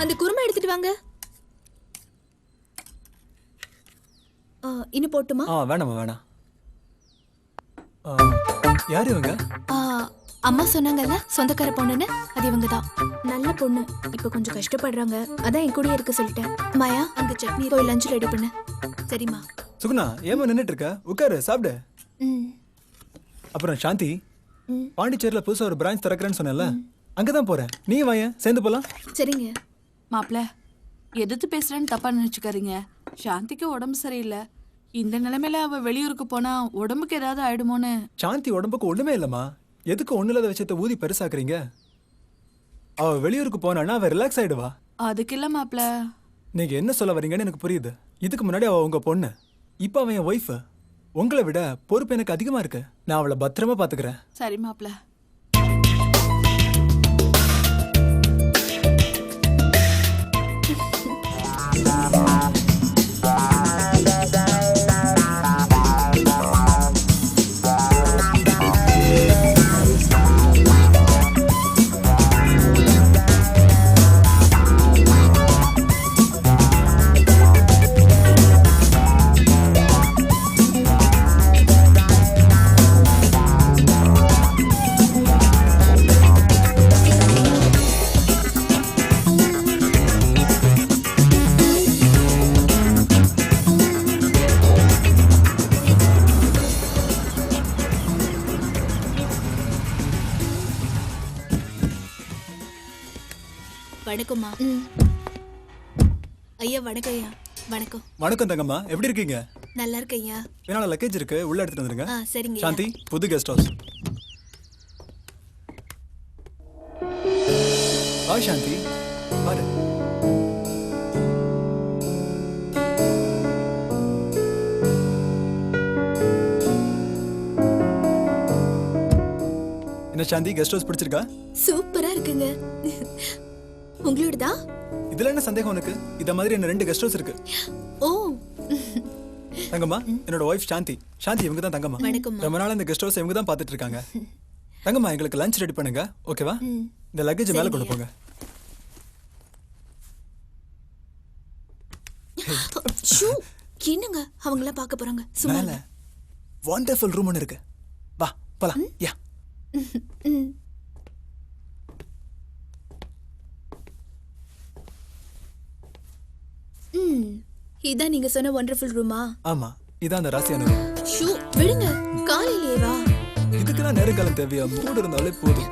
அந்த குருமா எடுத்துட்டு வாங்க. இன்னும் போட்டுமா? வேணாமா வேணாம். யார் இவங்க? அம்மா சொன்னாங்கல்ல சொந்தக்கார பொண்ணுன்னு, அது இவங்க தான். நல்ல பொண்ணு, இப்ப கொஞ்சம் கஷ்டப்படுறாங்க, அதான் என் கூடயே இருக்க சொல்லிட்டேன். மாயா, அங்க சட்னி போய் லஞ்ச் ரெடி பண்ணு. சரிம்மா. சுகுணா, ஏமா நின்னுட்டு இருக்க? உட்காரு, சாப்பிடு. ம். அப்புறம் சாந்தி, பாண்டிச்சேரியில புதுசா ஒரு பிரான்ச் திறக்கிறேன்னு சொன்னல, அங்கதான் போறேன். நீ வாயேன், சேர்ந்து போலாம். சரிங்க. மாப்பிள, எதிர்த்து பேசுறேன்னு தப்பா நினைச்சுக்காதீங்க. சாந்திக்கு உடம்பு சரியில்லை. இந்த நிலைமையில அவ வெளியூருக்கு போனா உடம்புக்கு ஏதாவது ஆயிடுமோன்னு. சாந்தி உடம்புக்கு ஒண்ணுமே இல்லம்மா. எதுக்கு ஒண்ணு இல்லாத விஷயத்த ஊதி பெருசாக்குறீங்க? அவ வெளியூருக்கு போனான்னா அவ ரிலாக்ஸ் ஆயிடுவா. அதுக்கு இல்ல மாப்பிள. நீங்க என்ன சொல்ல வரீங்கன்னு எனக்கு புரியுது. இதுக்கு முன்னாடி அவ உங்க பொண்ணு, இப்ப அவன் என் ஒய்ஃப். உங்களை விட பொறுப்பு எனக்கு அதிகமா இருக்கு. நான் அவளை பத்திரமா பாத்துக்கிறேன். சரி மாப்பிள. வணக்கம்மா. ஐயா வணக்கம் ஐயா. வணக்கம். வணக்கம் தங்கம்மா, எப்படி இருக்கீங்க? நல்லா இருக்கு ஐயா. பின்னால லக்கேஜ் இருக்கு, உள்ள எடுத்துட்டு வந்துருங்க. சரிங்க ஐயா. சாந்தி, புது கெஸ்ட் ஹவுஸ். ஹாய் சாந்தி, பாரு. என்ன சாந்தி, கெஸ்ட் ஹவுஸ் பிடிச்சிருக்கா? சூப்பரா இருக்குங்க. உங்களோடதா? இதுல என்ன சந்தேகம் உனக்கு? இத மாதிரி என்ன 2 கெஸ்ட் ஹவுஸ் இருக்கு. ஓ தங்கம்மா, என்னோட ஒய்ஃப் சாந்தி. சாந்தி இவங்க தான் தங்கம்மா. வணக்கம்மா. ரொம்ப நாள் இந்த கெஸ்ட் ஹவுஸ் இவங்க தான் பார்த்துட்டு இருக்காங்க. தங்கம்மா, எங்களுக்கு லஞ்ச் ரெடி பண்ணுங்க, ஓகேவா? இந்த லக்கேஜ் மேல கொண்டு போங்க. ஷூ, என்னங்க அவங்கள பார்க்க போறாங்க. சும்மா மேல வண்டர்ஃபுல் ரூம் ஒன்று இருக்கு, வா போலாம். யா இதான் நீங்க சொன்ன வண்டர்ஃபுல் ரூமா? ஆமா, இதான் அந்த ராசியான ரூம். ஷூ, விடுங்க. காலையிலேயே வா. இதுக்கெல்லாம் நேரங்காலம் தேவையா? மூடு இருந்தாலே போதும்.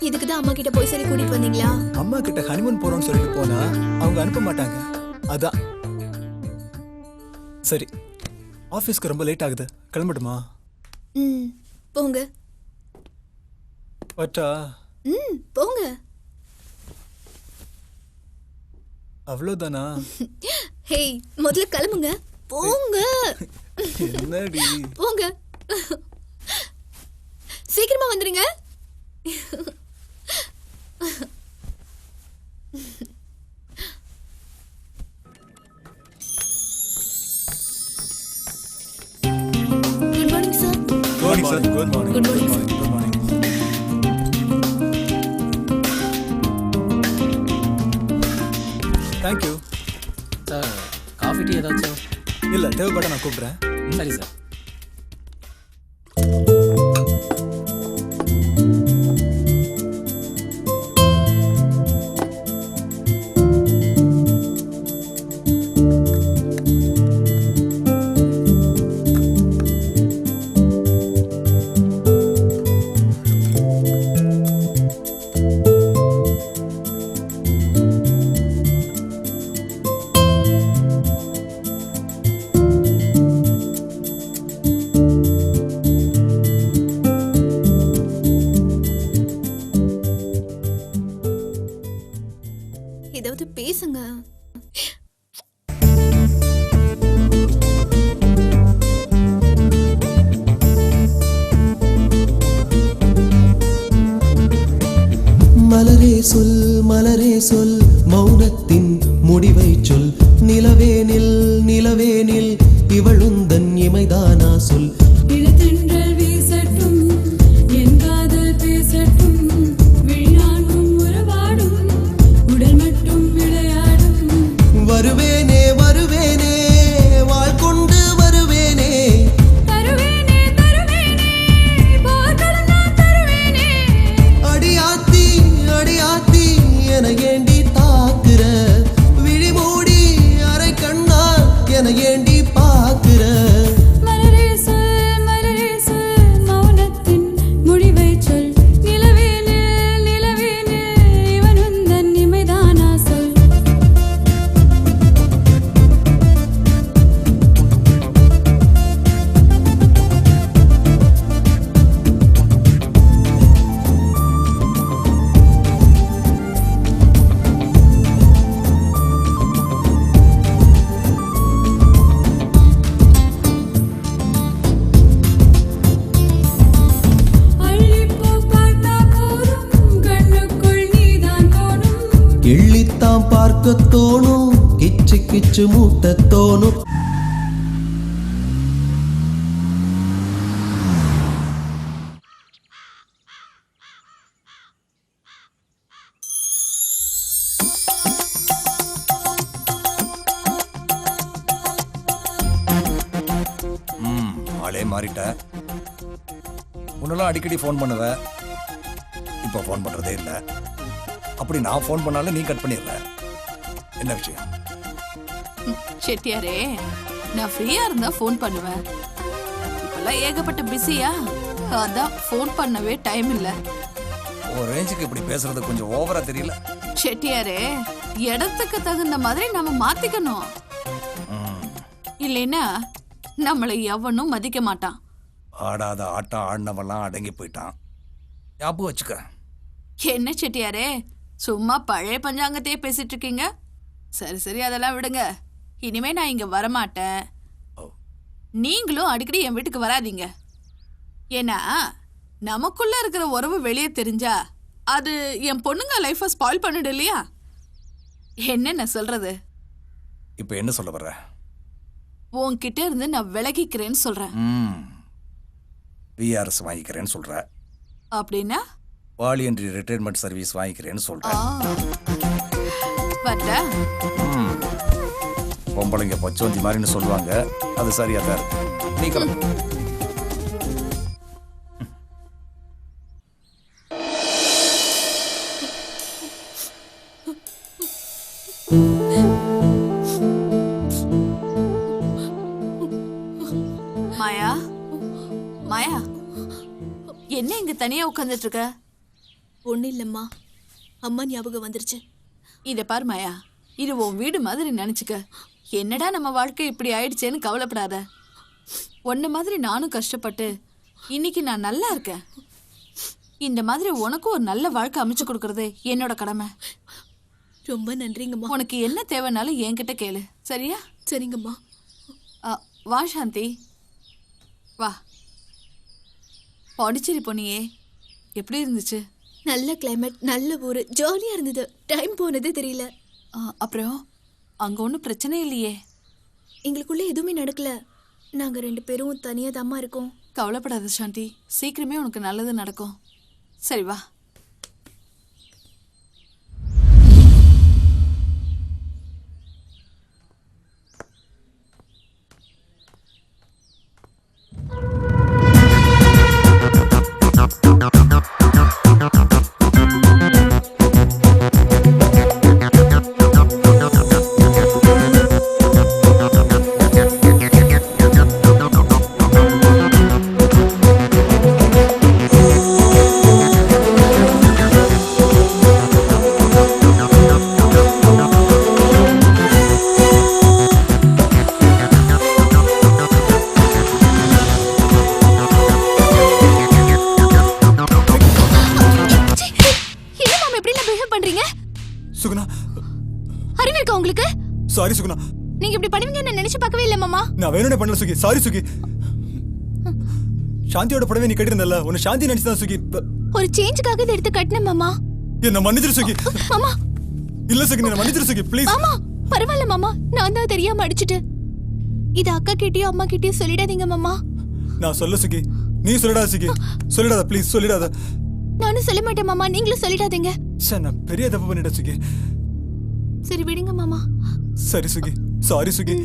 இதுக்கு தான் அம்மா கிட்ட போய் சொல்லி கூட்டிட்டு வந்தீங்களா? அம்மா கிட்ட ஹனிமூன் போறோம்னு சொல்லிட்டு போனா அவங்க அனுப்ப மாட்டாங்க, அதான். சரி, ஆபீஸ்க்கு ரொம்ப லேட் ஆகுது, கிளம்பட்டுமா? போங்க. வட்டா? போங்க. அவ்வளவுதானா? ஹேய், முதல்ல கிளம்புங்க. போங்க. என்னடி? போங்க. சீக்கிரமா வந்துருங்க. Good morning sir. Good morning sir. Good morning. Good morning, sir. Good morning. Thank you sir. Coffee tea ஏதாச்சும்? இல்ல, தேவைப்பட்ட நான் கூப்பிடுறேன். சரி சார். ஏதாவது பேசுங்க. மலரே சொல், மலரே சொல், மௌனத்தின் முடிவை சொல். நிலவேனில், நிலவேனில் இவளுந்தன் இமைதானா சொல். இளத்தென்றல் வீசட்டும், என் காதல் பேசட்டும், விழியாண்டும் உறவாடும், உடல் மட்டும் விளையாடும். வருவேனே, வருவேனே, வாழ் கொண்டு வருவேனே. தருவேனே, தருவேனே, போர்க்களம் நான் தருவேனே. அடியாத்தி, அடியாத்தி என ஏண்டி தாக்குற? விழி மூடி அரை கண்ணால் என ஏண்டி பாக்குற? மலரே சொல், மலரே சொல், மௌனத்தின் முடிவை சொல். நிலவேனில், நிலவேனில் இவன் உந்தன் இமைதானா சொல். அள்ளிப்பூ பார்த்தா போதும், கண்ணுக்குள் நீதான் தோணும். எள்ளித்தான் பார்க்க தோணும், கிச்சு கிச்சு மூட்ட தோணும். ஆளே மாறிட்ட. முன்னெல்லாம் அடிக்கடி ஃபோன் பண்ணுவ, இப்போ ஃபோன் பண்றதே இல்லை. அப்படி நான் ஃபோன் பண்ணாலும் நீ கட் பண்ணிடுற. என்ன விஷயம்? செட்டியாரே, நான் ஃப்ரீயா இருந்தா ஃபோன் பண்ணுவேன். இப்பெல்லாம் ஏகப்பட்ட பிஸியா, அதான் ஃபோன் பண்ணவே டைம் இல்ல. ஒரு ரேஞ்சுக்கு இப்படி பேசுறது கொஞ்சம் ஓவரா தெரியல? செட்டியாரே, இடத்துக்கு தகுந்த மாதிரி நம்ம மாத்திக்கணும். இல்லைன்னா நம்மளை எவனும் மதிக்க மாட்டான். ஆடாத ஆட்டம் ஆடினவெல்லாம் அடங்கி போயிட்டான். ஞாபகம் வச்சுக்க. என்ன செட்டியாரே, சும்மா பழைய பஞ்சாங்கத்தையே பேசிட்டு இருக்கீங்க? சரி சரி, அதெல்லாம் விடுங்க. இனிமே நான் இங்க வரமாட்டேன். நீங்களும் அடிக்கடி என் வீட்டுக்கு வராதீங்க. ஏன்னா நமக்குள்ள இருக்கிற உறவு வெளியே தெரிஞ்சா அது என் பொண்ணுங்க லைஃபை ஸ்பாயில் பண்ணிடு இல்லையா? என்ன சொல்றது? இப்ப என்ன சொல்ல வர்ற? உன்கிட்ட இருந்து நான் விலகிக்கிறேன்னு சொல்றேன். விஆர்எஸ் வாங்கிக்கிறேன்னு சொல்ற. அப்படின்னா வாலியன்ட்ரி ரிட்டையர்மெண்ட் சர்வீஸ் வாங்கிக்கிறேன்னு சொல்ற. பொம்பளைங்க பச்சோந்தி மாதிரின்னு சொல்லுவாங்க. அது சரியா தான் இருக்கு. நீ கிளம்பு. மாயா, மாயா, என்ன இங்க தனியா உட்கார்ந்துட்டு இருக்க? ஒன்றும் இல்லைம்மா, அம்மா ஞாபகம் வந்துருச்சு. இதை பாரு மாயா, இது உன் வீடு மாதிரி நினைச்சுக்க. என்னடா நம்ம வாழ்க்கை இப்படி ஆயிடுச்சேன்னு கவலைப்படாத. உன்ன மாதிரி நானும் கஷ்டப்பட்டு இன்னைக்கு நான் நல்லா இருக்கேன். இந்த மாதிரி உனக்கும் ஒரு நல்ல வாழ்க்கை அமைச்சு கொடுக்கறது என்னோட கடமை. ரொம்ப நன்றிங்கம்மா. உனக்கு என்ன தேவைனாலும் என்கிட்ட கேளு, சரியா? சரிங்கம்மா. வா சாந்தி, வா. பாண்டிச்சேரி போனியே, எப்படி இருந்துச்சு? நல்ல கிளைமேட், நல்ல ஊர், ஜாலியாக இருந்தது. டைம் போனதே தெரியல. அப்புறம் அங்கே ஒன்றும் பிரச்சனை இல்லையே? எங்களுக்குள்ளே எதுவுமே நடக்கல. நாங்கள் 2 பேரும் தனியாக தாம்மா இருக்கோம். கவலைப்படாத சாந்தி, சீக்கிரமே உனக்கு நல்லது நடக்கும். சரி வா. சாரி சுகுணா. நீங்க இப்படி பண்ணுவீங்கன்னு நினைச்சு பார்க்கவே இல்ல மாமா. நான் வேணும்னே பண்ணல சுகி. சாரி சுகி. சாந்தியோட புடவை நீ கட்டிருந்தல்ல, உன்னை சாந்தி நினைச்சு தான் சுகி. ஒரு சேஞ்சுக்காக இதை எடுத்து கட்டினேன் மாமா. என்ன மன்னிச்சிரு சுகி. மாமா இல்ல சுகி, என்ன மன்னிச்சிரு சுகி ப்ளீஸ். மாமா பரவாயில்ல மாமா, நான் தான் தெரியாம அடிச்சிட்டேன். இது அக்கா கிட்டயும் அம்மா கிட்டயும் சொல்லிடாதீங்க மாமா. நான் சொல்ல சுகி, நீ சொல்லிடாத சுகி. சொல்லிடாத ப்ளீஸ், சொல்லிடாத. நானும் சொல்ல மாட்டேன் மாமா, நீங்களும் சொல்லிடாதீங்க. சார் நான் பெரிய தப்பு பண்ணிட்டேன் சுகி. சரி விடுங்க மாமா. சரி சுகி, சாரி சுகி.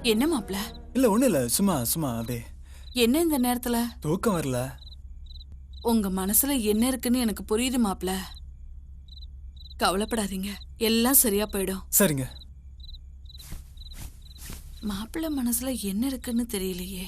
என்ன மாப்ள? இல்ல ஒண்ணு இல்ல, சும்மா சும்மா அப்படியே என்ன இந்த நேரத்துல? தூக்கம் வரல. உங்க மனசுல என்ன இருக்குன்னு எனக்கு புரியுது மாப்ள. கவலைப்படாதீங்க, எல்லாம் சரியா போயிடும். சரிங்க. மாப்பிள்ளை மனசுல என்ன இருக்குன்னு தெரியலையே.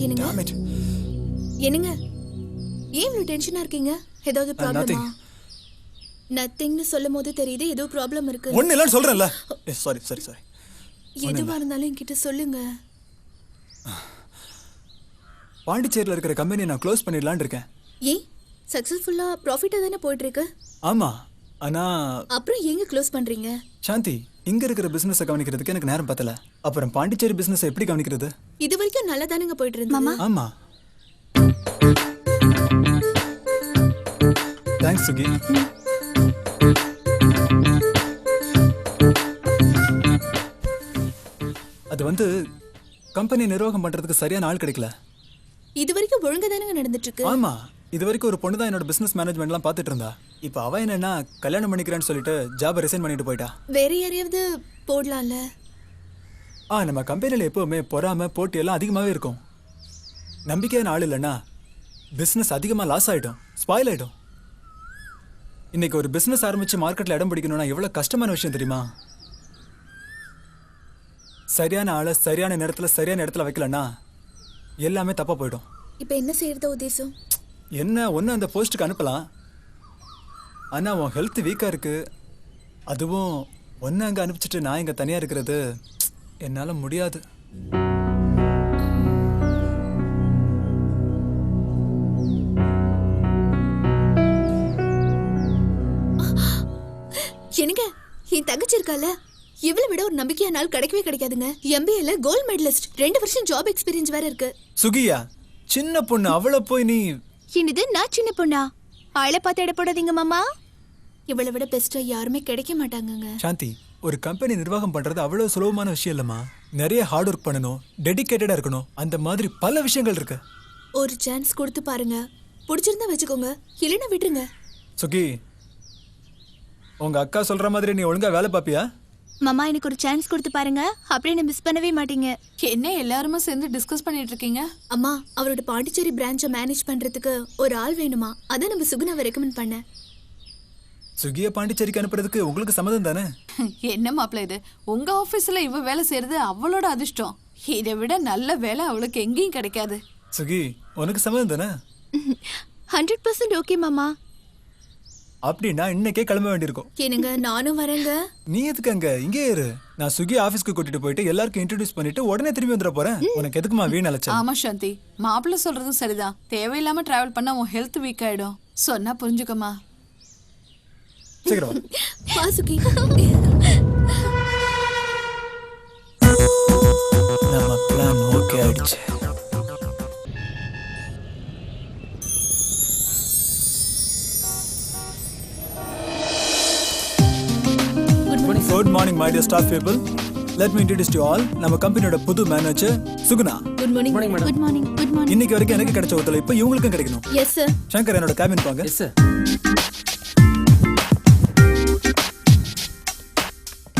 என்னங்க? என்னங்க ஏன் இவ்வளவு டென்ஷனா இருக்கீங்க? ஏதாவது ப்ராப்ளமா? நத்திங்னு சொல்லும் போது தெரியுது ஏதோ ப்ராப்ளம் இருக்கு. ஒண்ணு இல்லன்னு சொல்றேன்ல. Sorry sorry sorry. எதுவா இருந்தாலும் என்கிட்ட சொல்லுங்க. பாண்டிச்சேரியில இருக்கிற கம்பெனியை நான் க்ளோஸ் பண்ணிடலான்னு இருக்கேன். ஏன் சக்சஸ்ஃபுல்லா ப்ராஃபிட்டா தானே போயிட்டு இருக்கு? ஆமா, ஆனா அப்புறம் எங்க க்ளோஸ் பண்றீங்க? சாந்தி, இங்க இருக்கிற பிசினஸை கவனிக்கிறதுக்கு எனக்கு நேரம் பத்தல. அப்புறம் பாண்டிச்சேரி பிசினஸ் எப்படி கவனிக்கிறது? இது வரைக்கும் நல்லா தானங்க போயிட்டு இருந்தது. ஆமா. தேங்க்ஸ் சுகி. அது வந்து கம்பெனி நிர்வாகம் பண்றதுக்கு சரியான ஆள் கிடைக்கல. இது வரைக்கும் ஒழுங்கா தானங்க நடந்துட்டு இருக்கு. ஆமா, இது வரைக்கும் ஒரு பொண்ணு தான் என்னோட பிசினஸ் மேனேஜ்மெண்ட்லாம் பார்த்துட்டு இருந்தா. இப்போ அவ என்னன்னா கல்யாணம் பண்ணிக்கிறேன்னு சொல்லிட்டு ஜாபை ரிசைன் பண்ணிட்டு போயிட்டா. வேற யாரையாவது போடலாம்ல? நம்ம கம்பெனியில் எப்பவுமே பொறாம போட்டி எல்லாம் அதிகமாகவே இருக்கும். நம்பிக்கையான ஆள் இல்லைன்னா பிஸ்னஸ் அதிகமாக லாஸ் ஆகிடும், ஸ்பாயில் ஆகிடும். இன்னைக்கு ஒரு பிஸ்னஸ் ஆரம்பித்து மார்க்கெட்டில் இடம் பிடிக்கணும்னா எவ்வளோ கஷ்டமான விஷயம் தெரியுமா? சரியான ஆளை சரியான நேரத்தில் சரியான இடத்துல வைக்கலன்னா எல்லாமே தப்பாக போயிடும். இப்போ என்ன செய்யறதா உத்தேசம்? என்ன ஒன்று அந்த போஸ்ட்டுக்கு அனுப்பலாம். ஆனால் உன் ஹெல்த் வீக்காக இருக்குது. அதுவும் ஒன்று அங்கே அனுப்பிச்சிட்டு நான் இங்கே தனியாக இருக்கிறது என்னால் முடியாது. என்னங்க, என் தங்கச்சி இருக்கால, இவளை விட ஒரு நம்பிக்கையான நாள் கிடைக்கவே கிடைக்காதுங்க. MBAல கோல்ட் மெடலிஸ்ட், 2 வருஷம் ஜாப் எக்ஸ்பீரியன்ஸ் வேற இருக்கு. சுகியா, சின்ன பொண்ணு, அவளை போய் நீ என்னது நான் சின்ன பொண்ணா? ஆளை பார்த்து எடை போடாதீங்க மாமா. இவளை விட பெஸ்டா யாருமே கிடைக்க மாட்டாங்கங்க. சாந்தி, ஒரு கம்பெனி நிர்வாகம் பண்றது அவ்வளவு சுலபமான விஷயம் இல்லம்மா. நிறைய ஹார்ட் ஒர்க் பண்ணணும், டெடிகேட்டடா இருக்கணும், அந்த மாதிரி பல விஷயங்கள் இருக்கு. ஒரு சான்ஸ் கொடுத்து பாருங்க, பிடிச்சிருந்தா வச்சுக்கோங்க, இல்லைன்னா விட்டுருங்க. சுகி, உங்க அக்கா சொல்ற மாதிரி நீ ஒழுங்கா வேலை பாப்பியா? மாமா எனக்கு ஒரு சான்ஸ் கொடுத்து பாருங்க, அப்படியே என்ன மிஸ் பண்ணவே மாட்டீங்க. என்ன எல்லாருமே சேர்ந்து டிஸ்கஸ் பண்ணிட்டு இருக்கீங்க? அம்மா, அவரோட பாண்டிச்சேரி பிரான்ச்சை மேனேஜ் பண்றதுக்கு ஒரு ஆள் வேணுமா, அதான் நம்ம சுகுணாவை ரெக்கமெண்ட் பண்ண. சுகியை பாண்டிச்சேரிக்கு அனுப்புறதுக்கு உங்களுக்கு சம்மதம் தானே? என்ன மாப்பிள்ள இது? உங்க ஆபீஸ்ல இவ வேலை செய்யறது அவளோட அதிர்ஷ்டம். இதை விட நல்ல வேலை அவளுக்கு எங்கேயும் கிடைக்காது. சுகி, உனக்கு சம்மதம் தானே? 100% ஓகே மாமா. அப்படின்னா இன்னைக்கே கிளம்ப வேண்டியிருக்கும். என்னங்க, நானும் வரேங்க. நீ எதுக்கு அங்க, இங்கே இரு. நான் சுகி ஆபீஸ்க்கு கூட்டிட்டு போயிட்டு எல்லாருக்கும் இன்ட்ரோடியூஸ் பண்ணிட்டு உடனே திரும்பி வந்துட போறேன். உனக்கு எதுக்குமா வீண் அலைச்சல்? ஆமா சாந்தி, மாப்பிள்ள சொல்றதும் சரிதான். தேவையில்லாம டிராவல் பண்ணா உன் ஹெல்த் வீக் ஆயிடும். சொன்னா புரிஞ்சுக்கமா. சீக்கிரம் வா சுகி. நம்ம பிளான் ஓகே ஆயிடுச்சு. Good morning, my dear staff people. Let me introduce you all. நம்ம கம்பெனியோட புது manager Suguna. Good morning. Good morning. Good morning. இன்னைக்கு வரைக்கும் எனக்கு கிடைச்ச ஒத்துழைப்பு இப்போ இவங்களுக்கும் கிடைக்கணும். Yes sir. சங்கர், என்னோட கேபின் போங்க. Yes sir.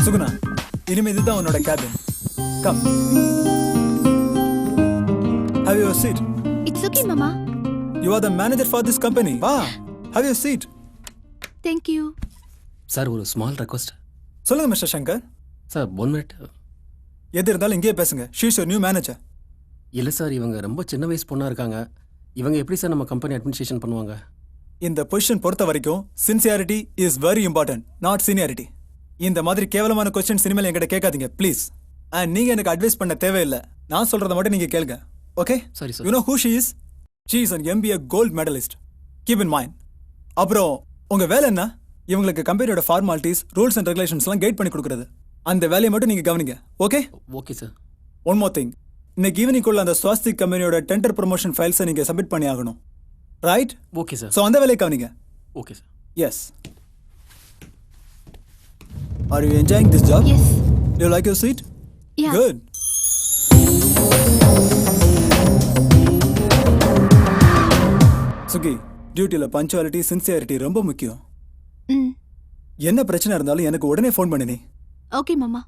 சுகுணா, இனிமே இதுதான் உன்னோட cabin. Come. Have your seat. It's okay மாமா. You are the manager for this company. வா, have your seat. Thank you. Sir, ஒரு ஸ்மால் ரெக்வஸ்ட். சொல்லுங்க மிஸ்டர் சங்கர். Sir 1 minute. எது இருந்தாலும் இங்கேயே பேசுங்க. She is your new manager. இல்லை சார், இவங்க ரொம்ப சின்ன வயசு பொண்ணாக இருக்காங்க. இவங்க எப்படி சார் நம்ம கம்பெனி அட்மினிஸ்ட்ரேஷன் பண்ணுவாங்க? இந்த பொசிஷன் பொறுத்த வரைக்கும் sincerity is very important, not seniority. இந்த மாதிரி கேவலமான கொஸ்டின் சினிமாவில் என்கிட்ட கேட்காதீங்க ப்ளீஸ். அண்ட் நீங்க எனக்கு அட்வைஸ் பண்ண தேவையில்லை. நான் சொல்றத மட்டும் நீங்க கேளுங்க. ஓகே? சரி sir. You know who she is? She is an MBA gold medalist. Keep in mind. அப்புறம் உங்க வேலை என்ன? இவங்களுக்கு கம்பெனியோட ஃபார்மாலிட்டிஸ் ரூல்ஸ் அண்ட் ரெகுலேஷன்ஸ்லாம் கைட் பண்ணி கொடுக்குறது. அந்த வேலையை மட்டும் நீங்க கவனிங்க. Okay? Okay sir. One more thing. இன்னைக்கு ஈவினிங்குள்ள அந்த ஸ்வாஸ்திக் கம்பெனியோட டெண்டர் ப்ரொமோஷன் ஃபைல்ஸை நீங்க சப்மிட் பண்ணி ஆகணும். ரைட்? Okay sir. ஸோ அந்த வேலையை கவனிங்க. Okay sir. Yes. Are you enjoying this job? Yes. Do you like your seat? Yeah. Good. Suki, டியூட்டியில் பஞ்சுவாலிட்டி சின்சியாரிட்டி ரொம்ப முக்கியம். ம். என்ன பிரச்சனை இருந்தாலும் எனக்கு உடனே ஃபோன் பண்ணு. ஓகே மாமா.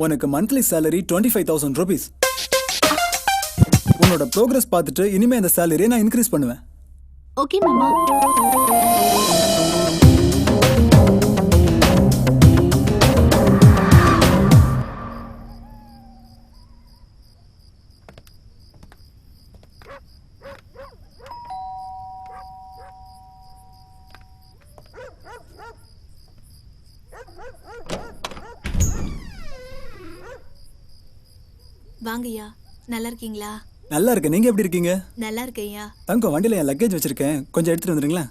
உனக்கு மந்த்லி சேலரி 25,000 rupees. உன்னோட ப்ரோக்ரஸ் பார்த்துட்டு இனிமே அந்த சேலரியை நான் இன்க்ரீஸ் பண்ணுவேன். ஓகே மாமா. வாங்கய்யா, நல்லா இருக்கீங்களா? நல்லா இருக்கு. நீங்க எப்படி இருக்கீங்க? நல்லா இருக்கேன்யா. தங்கம், வண்டியில் என் லக்கேஜ் வச்சிருக்கேன், கொஞ்சம் எடுத்துட்டு வந்துடுங்களா?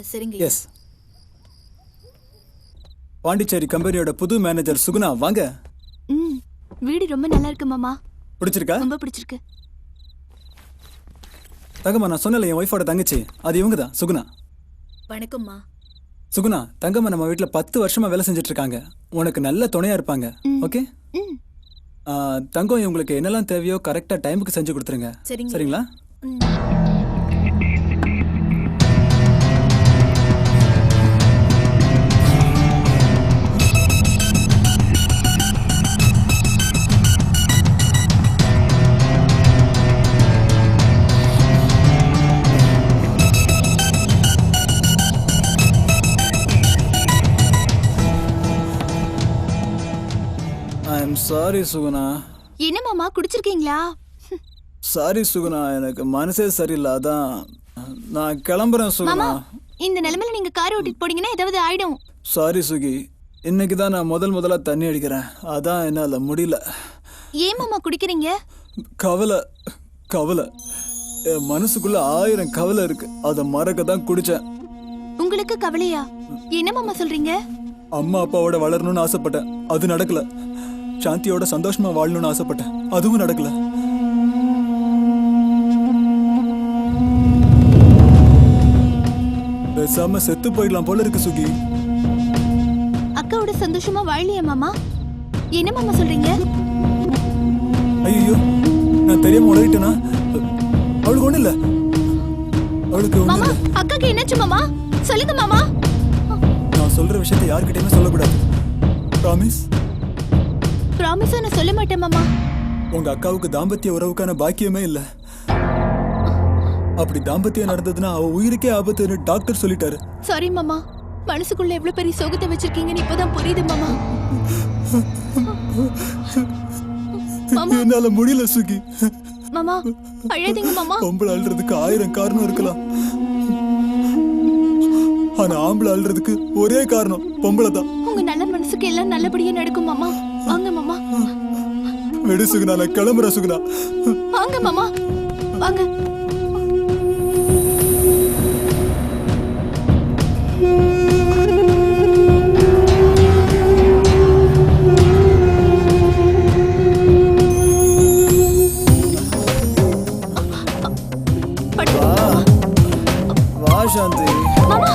சரிங்க. எஸ். பாண்டிச்சேரி கம்பெனியோட புது மேனேஜர் சுகுணா, வாங்க. ம். வீடு ரொம்ப நல்லா இருக்கு மாமா. பிடிச்சிருக்கா? ரொம்ப பிடிச்சிருக்கு. தங்கம்மா, நான் சொன்னல என் ஒய்ஃபோட தங்கச்சி, அது இவங்க தான், சுகுணா. வணக்கம்மா. சுகுணா, தங்கம்மா நம்ம வீட்டில் 10 வருஷமா வேலை செஞ்சுட்டு இருக்காங்க. உனக்கு நல்ல துணையா இருப்பாங்க. ஓகே? ம். தங்கம், இவங்களுக்கு என்னெல்லாம் தேவையோ கரெக்டாக டைமுக்கு செஞ்சு கொடுத்துருங்க. சரிங்களா? I'm sorry Suguna. என்ன மாமா, குடிச்சிருக்கீங்களா? சாரி சுகுணா, எனக்கு மனசே சரியில்லை, அதான் நான் கிளம்புறேன் சுகுணா. இந்த நிலைமையில நீங்க கார் ஓட்டிட்டு போனீங்கன்னா ஏதாவது ஆயிடும். சாரி சுகி, இன்னைக்கு தான் நான் முதல்ல தண்ணி அடிக்கிறேன், அதான் என்னால முடியல. ஏன் மாமா குடிக்கிறீங்க? கவலை கவலை, என் மனசுக்குள்ள 1000 கவலை இருக்கு, அதை மறக்க தான் குடிச்சேன். உங்களுக்கு கவலையா? என்ன மாமா சொல்றீங்க? அம்மா அப்பாவோட வளரணும்னு ஆசைப்பட்டேன், அது நடக்கல. சாந்தியோட சந்தோஷமா வாழணும்னு ஆசைப்பட்டேன், அதுவும் நடக்கல. பேசாம செத்து போயிடலாம் போல இருக்கு சுகி. அக்காவோட சந்தோஷமா வாழலையா மாமா? என்ன மாமா சொல்றீங்க? ஐயோ, நான் தெரியாம உளறிட்டேனா? அவளுக்கு ஒண்ணு இல்ல. அவளுக்கு மாமா, அக்காக்கு என்னாச்சு மாமா? சொல்லுங்க மாமா. நான் சொல்ற விஷயத்தை யார்கிட்டயுமே சொல்லக்கூடாது. ப்ராமிஸ்? ப்ராமிஸா நான் சொல்ல மாட்டேன் மாமா. உங்க அக்காவுக்கு தாம்பத்திய உறவுக்கான பாக்கியமே இல்ல. அப்படி தாம்பத்தியம் நடந்ததுன்னா அவ உயிருக்கே ஆபத்துன்னு டாக்டர் சொல்லிட்டாரு. சாரி மாமா, மனசுக்குள்ள எவ்வளவு பெரிய சோகத்தை வச்சிருக்கீங்கன்னு இப்பதான் புரியுது மாமா. என்னால முடியல சுகி. மாமா அழாதீங்க மாமா. பொம்பளை அழுறதுக்கு 1000 காரணம் இருக்கலாம், ஆனா ஆம்பளை அழுறதுக்கு ஒரே காரணம் பொம்பளை தான். உங்க நல்ல மனசுக்கு எல்லாம் நல்லபடியா நடக்கும் மாமா. வாங்க மாமா. விடு சுகுணா, நான் கிளம்புறேன் சுகுணா. வாங்க மாமா, வாங்க. வா சாந்தி. மாமா,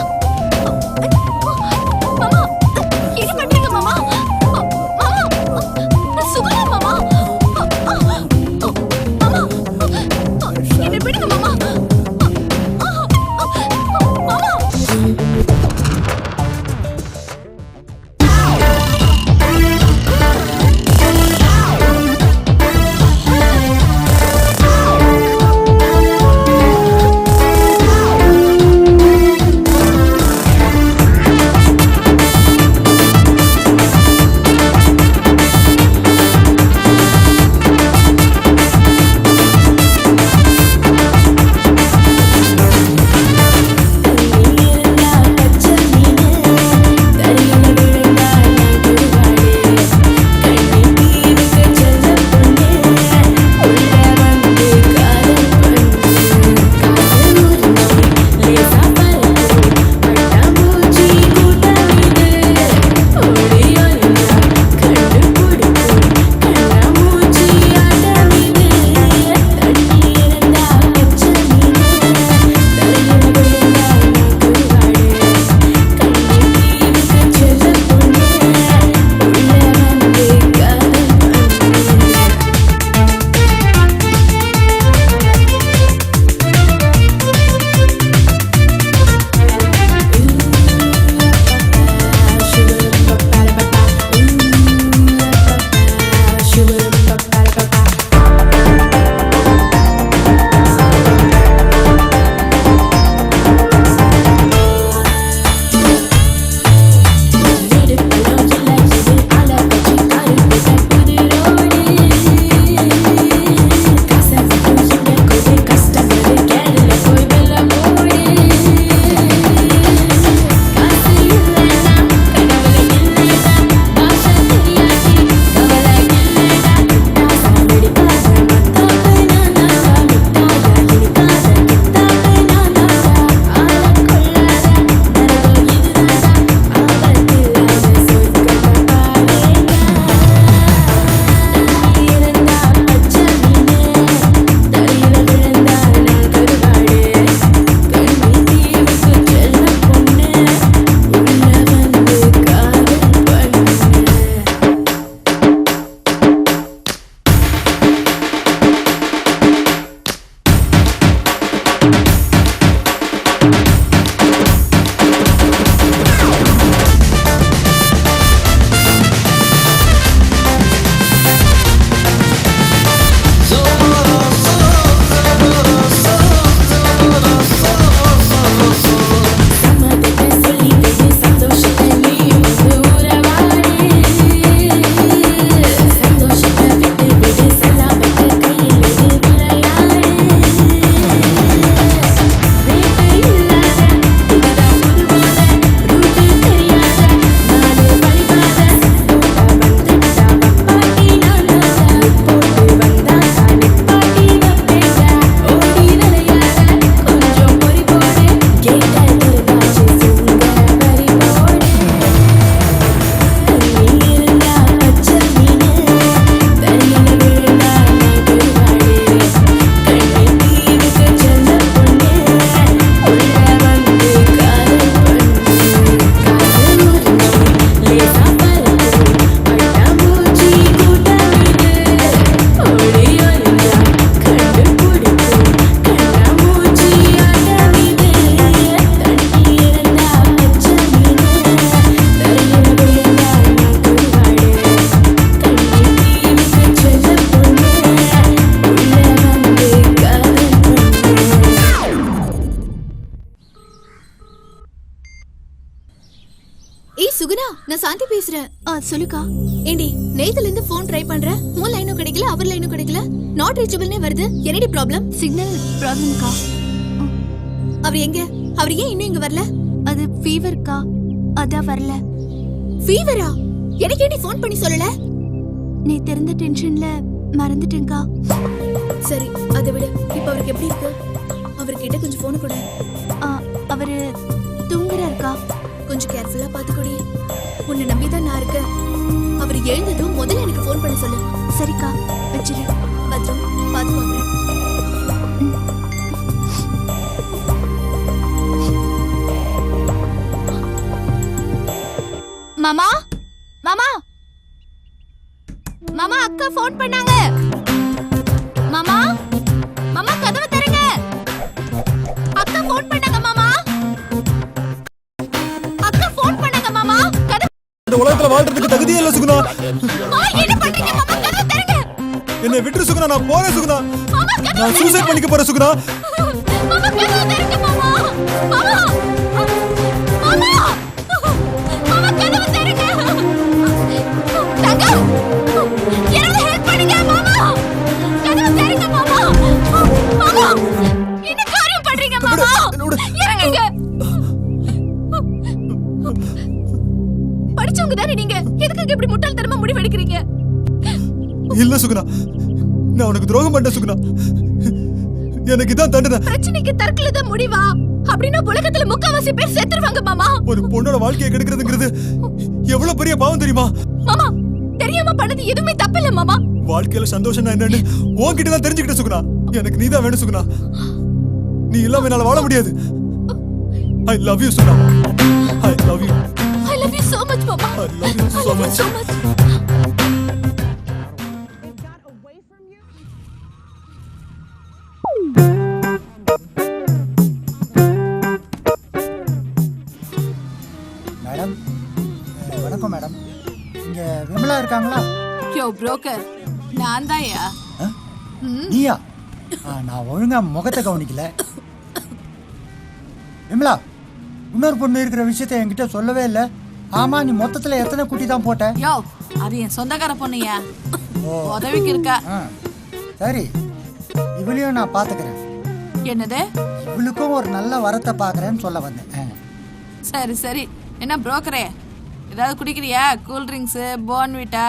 மாமா, என்ன பண்றீங்க மாமா? மாமா, சுகுணா மாமா. மாமா, என்ன விடுங்க மாமா. மாமா. ஏய் சுகுணா, நான் சாந்தி பேசுறேன். சொல்லுக்கா. ஏண்டி நேத்துல இருந்து போன் ட்ரை பண்றேன், உன் லைனும் கிடைக்கல, அவர் லைனும் கிடைக்கல, நாட் ரீச்சபிள்னே வருது. என்னடி ப்ராப்ளம்? சிக்னல் ப்ராப்ளம்க்கா. அவர் எங்க? அவர் ஏன் இன்னும் இங்க வரல? அது ஃபீவர்க்கா, அதான் வரல. ஃபீவரா? எனக்கு ஏண்டி ஃபோன் பண்ணி சொல்லல? நீ தெரிந்த டென்ஷன்ல மறந்துட்டேன்க்கா. சரி, அதை விடு. இப்ப அவருக்கு எப்படி இருக்கு? அவர்கிட்ட கொஞ்சம் போன் கொடு. அவரு தூங்குறாருக்கா. கொஞ்சம் கேர்ஃபுல்லா பாத்துக்கோடி. உன்னை நம்பிதான் நான் இருக்கேன். அவர் எழுந்ததும் முதல்ல எனக்கு ஃபோன் பண்ண சொல்லு. சரிக்கா, வச்சிரு. பத்திரம் பாத்துக்கோங்க. மாமா, மாமா, மாமா, அக்கா ஃபோன் பண்ணாங்க. மாமா, மாமா, கதவை தரங்க. அக்கா ஃபோன் பண்ணாங்க மாமா. அக்கா ஃபோன் பண்ணாங்க மாமா. இந்த உலகத்துல வாழ்றதுக்கு தகுதியே இல்ல சுகுணா. என்ன பண்றீங்க மாமா? கதவை தரங்க. என்னை விட்டுரு சுகுணா, நான் போறேன் சுகுணா. நான் சூசைட் பண்ணிக்க போறேன் சுகுணா. மாமா, கதவை தரங்க மாமா. மாமா, மாமா, மாமா, கதவை தரங்க. தங்கம், எனக்கு ஹெல்ப் பண்ணுங்க மாமா. கதவை தரங்க மாமா. மாமா, என்ன காரியம் பண்றீங்க மாமா? இறங்குங்க. படிச்சவங்க தானே நீங்க, எதுக்கு இப்படி முட்டாள்தனமா முடிவு எடுக்கிறீங்க? இல்ல சுகுணா, நான் உனக்கு துரோகம் பண்ண சுகுணா. எனக்கு இதான் தண்டனை. பிரச்சனைக்கு தற்கொலை தான் முடிவா? அப்படின்னா உலகத்துல முக்காவாசி பேர் செத்துருவாங்க மாமா. ஒரு பொண்ணோட வாழ்க்கையை கெடுக்கிறதுங்கிறது எவ்வளவு பெரிய பாவம் தெரியுமா? மாமா, தெரியாம பண்ணது எதுவுமே தப்பு இல்ல மாமா. வாழ்க்கையில சந்தோஷம் என்னன்னு உன்கிட்ட தான் தெரிஞ்சுக்கிட்ட சுகுணா. எனக்கு நீதான் வேணும் சுகுணா. நீ இல்லாம என்னால வாழ முடியாது. I love you Suguna. I love you. I love you so much மாமா. I love you so much. So much. Madam, வணக்கம் மேடம். இங்க விமலா இருக்காங்களா? யோ புரோக்கர், நான் தான்யா. நீயா? நான் ஒழுங்கா முகத்தை கவனிக்கல. விமலா, இன்னொரு பொண்ணு இருக்கிற விஷயத்த என்கிட்ட சொல்லவே இல்லை. ஆமா, நீ மொத்தத்துல எத்தனை குட்டி தான் போட்ட? யோ, அது என் சொந்தக்கார பொண்ணுயா. உதவிக்கு இருக்கா. சரி, இவளையும் நான் பாத்துக்கிறேன். என்னது? இவளுக்கும் ஒரு நல்ல வரத்தை பாக்குறேன்னு சொல்ல வந்தேன். சரி சரி. என்ன புரோக்கரே, ஏதாவது குடிக்கிறியா? கூல் ட்ரிங்க்ஸ், போர்ன்விட்டா,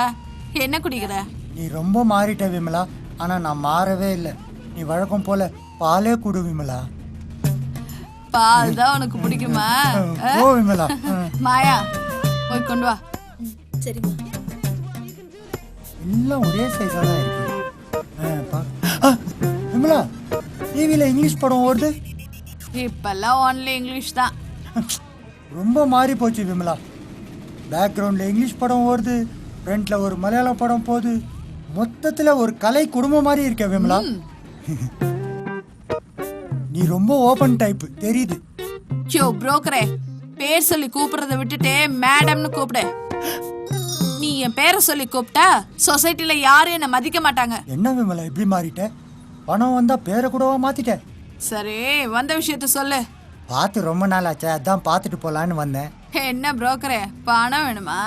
என்ன குடிக்கிற? நீ ரொம்ப மாறிட்ட விமலா. ஆனா நான் மாறவே இல்லை. நீ வழக்கம் போல பாலே குடு விமலா. பால் தான் உனக்கு பிடிக்குமா? ஓ விமலா. மாயா, போய் கொண்டு வா. சரிம்மா. எல்லாம் ஒரே சைஸா தான் இருக்கு. விமலா, டிவியில இங்கிலீஷ் படம் ஓடுது. இப்பெல்லாம் ஒன்லி இங்கிலீஷ் தான். ரொம்ப மாறி போச்சு விமலா. பேக்ரவுண்ட்ல இங்கிலீஷ் படம் ஓடுது, ஃப்ரண்ட்ல ஒரு மலையாளம் படம் போகுது. மொத்தத்துல ஒரு கலை குடும்பம் மாதிரி இருக்க விமலா. நீ நீ ரொம்ப ஓபன் டைப் தெரியுது. யோ புரோக்கரே, பேர் சொல்லி கூப்பிடுறத விட்டுட்டு மேடம்னு கூப்பிடு. நீ என் பேரை சொல்லி கூப்பிட்டா சொசைட்டில யாரும் என்ன மதிக்க மாட்டாங்க. என்ன விமலா இப்படி மாறிட்ட? பணம் வந்தா பேரை கூடவா மாத்திட்ட? சரி, வந்த விஷயத்த சொல்லு. பார்த்து ரொம்ப நாள் ஆச்சு, அதான் பார்த்துட்டு போலான்னு வந்தேன். என்ன புரோக்கரே, பணம் வேணுமா?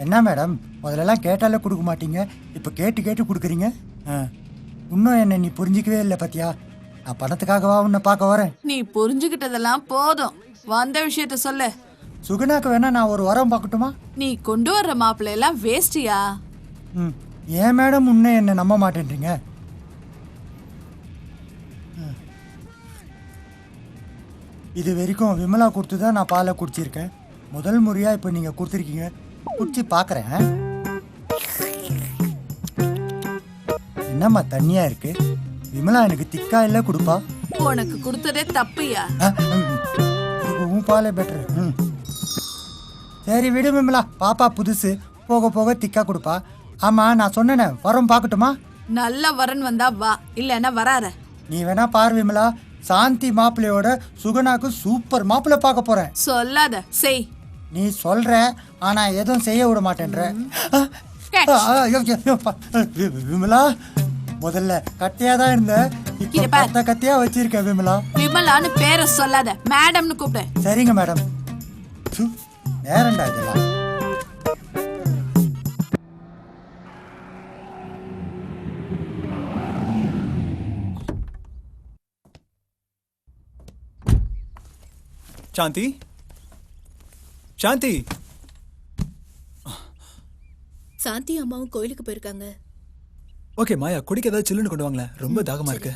என்ன மேடம், முதல்லலாம் கேட்டாலே கொடுக்க மாட்டீங்க, இப்போ கேட்டு கேட்டு கொடுக்குறீங்க. இன்னும் என்ன நீ புரிஞ்சிக்கவே இல்லை பத்தியா? நான் பணத்துக்காகவா உன்னை பார்க்க வரேன்? நீ புரிஞ்சுக்கிட்டதெல்லாம் போதும், வந்த விஷயத்த சொல்லு. சுகுணாக்கு வேணா நான் ஒரு வரம் பார்க்கட்டுமா? நீ கொண்டு வர்ற மாப்பிள்ளை எல்லாம் வேஸ்டியா? ஏன் மேடம் உன்னை என்ன நம்ப மாட்டேன்றீங்க? இது வரைக்கும் விமலா கொடுத்து தான் நான் பாலை குடிச்சிருக்கேன். முதல் முறையாக இப்போ நீங்கள் கொடுத்துருக்கீங்க, குடிச்சு பார்க்குறேன். என்னம்மா தண்ணியாக இருக்கு? விமலா எனக்கு திக்கா இல்லை கொடுப்பா. உனக்கு கொடுத்ததே தப்புயா. உன் பாலே பெட்டர். சரி விடு விமலா, பாப்பா புதுசு, போக போக திக்கா கொடுப்பா. ஆமாம், நான் சொன்னேனே வரம் பார்க்கட்டுமா? நல்ல வரன் வந்தா வா, இல்லைன்னா வராத. நீ வேணா பார் விமலா, சாந்தி மாப்பிள்ளையோட சுகுணாக்கு சூப்பர் மாப்பிள்ளை பார்க்க போறேன். சொல்லாத, செய். நீ சொல்ற, ஆனா எதுவும் செய்ய விட மாட்டேன்ற. விமலா, முதல்ல கட்டையா தான் இருந்த, இப்ப கத்தையா வச்சிருக்க விமலா. விமலான்னு பேரை சொல்லாத, மேடம்னு கூப்பிடு. சரிங்க மேடம். நேரண்டா இதெல்லாம். சாந்தி, சாந்தி. சாந்தி அம்மாவும் கோயிலுக்கு போயிருக்காங்க. ஓகே மாயா, குடிக்க ஏதாவது சில்லுன்னு கொண்டு வாங்களேன், ரொம்ப தாகமா இருக்கு.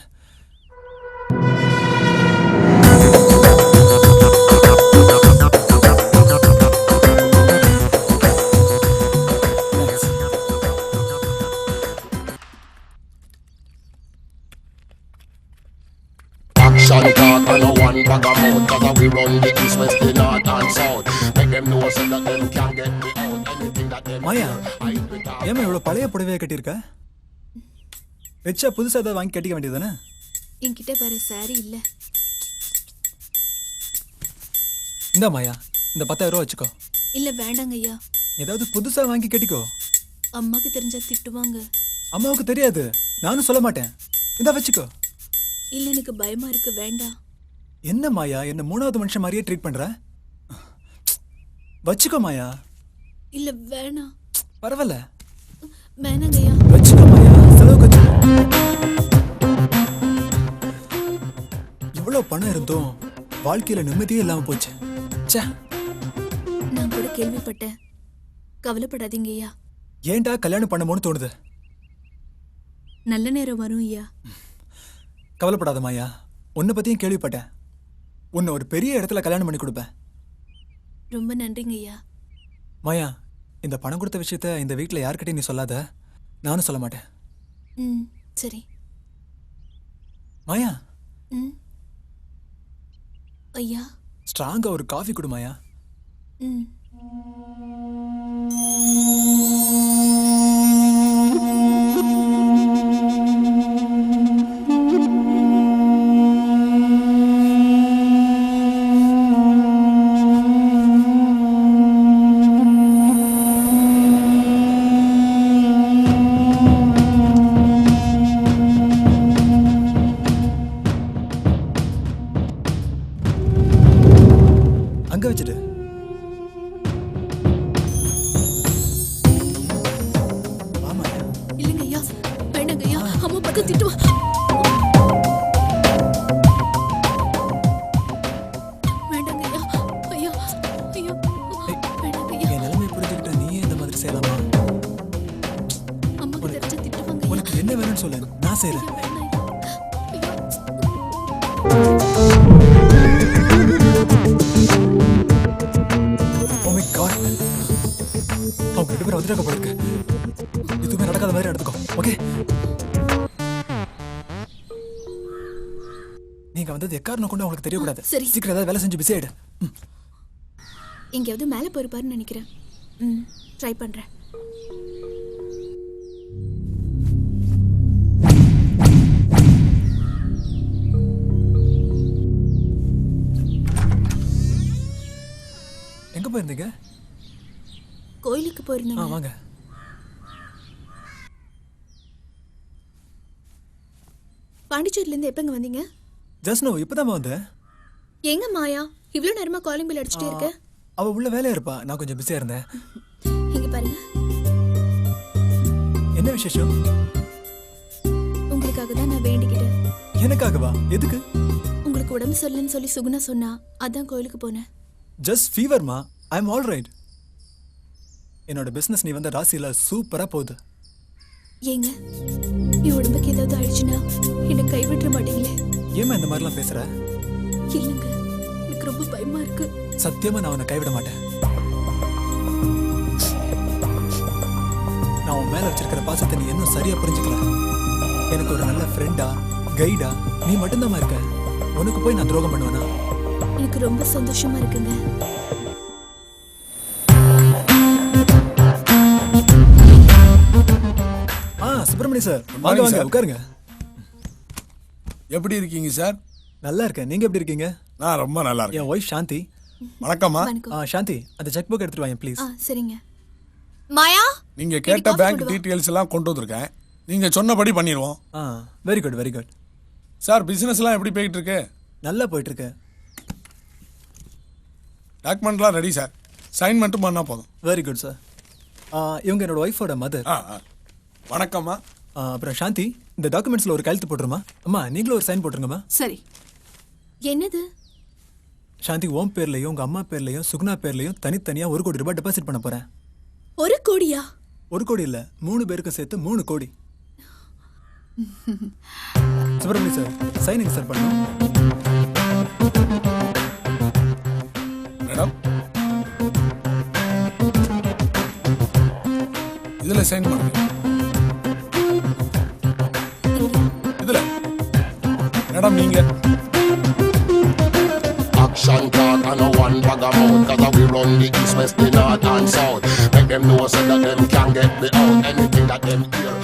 மாயா, ஏமா இவ்வளவு பழைய புடவையை கட்டியிருக்க? வச்சா புதுசா ஏதாவது வாங்கி கட்டிக்க வேண்டியதானே? என்கிட்ட வேற சாரி இல்ல. இந்த மாயா, இந்த 10,000 ரூபா வச்சுக்கோ. இல்ல வேண்டாங்க ஐயா. ஏதாவது புதுசா வாங்கி கட்டிக்கோ. அம்மாக்கு தெரிஞ்சா திட்டுவாங்க. அம்மாவுக்கு தெரியாது, நானும் சொல்ல மாட்டேன். இந்த வச்சுக்கோ. இல்ல எனக்கு பயமா இருக்கு, வேண்டாம். என்ன மாயா, என்ன 3வது மனுஷன் மாதிரியே ட்ரீட் பண்ற? வச்சுக்கோ மாயா. இல்ல வேணாம். பரவாயில்ல, வேணாங்க ஐயா. வச்சுக்கோ மாயா, செலவுக்கு வச்சுக்கோ. இவ்வளவு பணம் இருந்தும் வாழ்க்கையில நிம்மதியே இல்லாம போச்சு. நான் கூட கேள்விப்பட்டேன், கவலைப்படாதீங்க ஐயா. ஏன்டா கல்யாணம் பண்ணமோன்னு தோணுது. நல்ல நேரம் வரும் ஐயா. கவலைப்படாத மாயா, உன்னை பத்தியும் கேள்விப்பட்டேன். உன்னை ஒரு பெரிய இடத்துல கல்யாணம் பண்ணி கொடுப்பேன். ரொம்ப நன்றிங்க ஐயா. மாயா, இந்த பணம் கொடுத்த விஷயத்த இந்த வீட்டில் யார்கிட்டையும் நீ சொல்லாத, நானும் சொல்ல மாட்டேன். சரி. மாயா. ஐயா, ஸ்ட்ராங்கா ஒரு காஃபி கொடு மாயா. அங்க வச்சுட்டு. இல்லைங்க ஐயா, வேண்டாங்க ஐயா, அம்மா பார்த்து திட்டுவா. வேண்டாங்க ஐயா, ஐயா, ஐயா, வேண்டாங்க ஐயா. என் நிலைமை புரிஞ்சுக்கிட்ட நீயே இந்த மாதிரி செய்யலாமா? அம்மாக்கு தெரிஞ்சா திட்டுவாங்க. உனக்கு என்ன வேணும்னு சொல்லு, நான் செய்யறேன். அவங்க 2 பேரும் வந்துட்டாங்க போல இருக்கு. எதுவுமே நடக்காத மாதிரி நடந்துக்கோ, ஓகே? நீங்க வந்தது எக்காரணம் கொண்டு அவங்களுக்கு தெரியக்கூடாது. சரி. சீக்கிரம் ஏதாவது வேலை செஞ்சு பிஸி ஆயிடு. எங்கேயாவது மேலே போயிருப்பாருன்னு நினைக்கிறேன். ட்ரை பண்றேன். போயிருந்தீங்க? கோயிலுக்கு போயிருந்தேங்க. வாங்க. பாண்டிச்சேரில இருந்து எப்பங்க வந்தீங்க? ஜஸ்ட் நோ இப்பதான் வந்தேன். எங்க மாயா இவ்ளோ நேரமா காலிங் பெல் அடிச்சிட்டே இருக்க? அவ உள்ள வேலையா இருப்பா, நான் கொஞ்சம் பிஸியா இருந்தேன். இங்க பாருங்க. என்ன விசேஷம்? உங்களுக்காக தான் நான் வேண்டிக்கிட்டேன். எனக்காகவா? எதுக்கு? உங்களுக்கு உடம்பு சரியில்லைன்னு சொல்லி சுகுணா சொன்னா, அதான் கோயிலுக்கு போனேன். ஜஸ்ட் ஃபீவர்மா, ஐ எம் ஆல் ரைட். என்னோட பிசினஸ் நீ வந்த ராசியில சூப்பரா போகுது. ஏங்க என் உடம்புக்கு ஏதாவது ஆயிடுச்சுன்னா என்னை கைவிட்டுற மாட்டீங்களே? ஏமா இந்த மாதிரிலாம் பேசுற? இல்லைங்க, எனக்கு ரொம்ப பயமா இருக்கு. சத்தியமா நான் உன்னை கைவிட மாட்டேன். நான் உன் மேல வச்சிருக்கிற பாசத்தை நீ இன்னும் சரியா புரிஞ்சுக்கல. எனக்கு ஒரு நல்ல ஃப்ரெண்டா கைடா நீ மட்டும்தான் இருக்க. உனக்கு போய் நான் துரோகம் பண்ணுவேனா? எனக்கு ரொம்ப சந்தோஷமா இருக்குங்க. சுப்பிரமணிய சார் வாங்க வாங்க உட்காருங்க. எப்படி இருக்கீங்க சார்? நல்லா இருக்கேன். நீங்க எப்படி இருக்கீங்க? நான் ரொம்ப நல்லா இருக்கேன். என் ஒய்ஃப் சாந்தி. வணக்கம்மா. சாந்தி அந்த செக் புக் எடுத்துட்டு வாங்க ப்ளீஸ். சரிங்க. மாயா நீங்க கேட்ட பேங்க் டீடைல்ஸ் எல்லாம் கொண்டு வந்திருக்கேன். நீங்க சொன்னபடி பண்ணிடுவோம். Very good very good. Sir business எல்லாம் எப்படி போயிட்டு இருக்கு? நல்லா போயிட்டு இருக்கு. டாக்குமெண்ட்லாம் ரெடி சார். சைன் மட்டும் பண்ணா போதும். Very good sir. இவங்க என்னோட ஒய்ஃபோட மதர். வணக்கம்மா. அப்புறம் சாந்தி இந்த டாக்குமெண்ட்ஸ்ல ஒரு கையெழுத்து போட்டுருமா? அம்மா நீங்களும் ஒரு சைன் போட்டுருங்கம்மா. சரி. என்னது? சாந்தி உன் பேர்லயும் உங்க அம்மா பேர்லயும் சுகுணா பேர்லயும் தனித்தனியா 1 கோடி ரூபாய் டெபாசிட் பண்ண போறேன். 1 கோடியா? 1 கோடி இல்ல, 3 பேருக்கும் சேர்த்து 3 கோடி. சுப்பிரமணிய சார் சைனிங் சார் பண்ணணும். மேடம் இதுல சைன் பண்ணுங்க. இதுல மேடம் நீங்க action talk and no one bag of mouth. Cause we run the east, west, the north and south. Make them know so that them can get me out. Anything that them hear,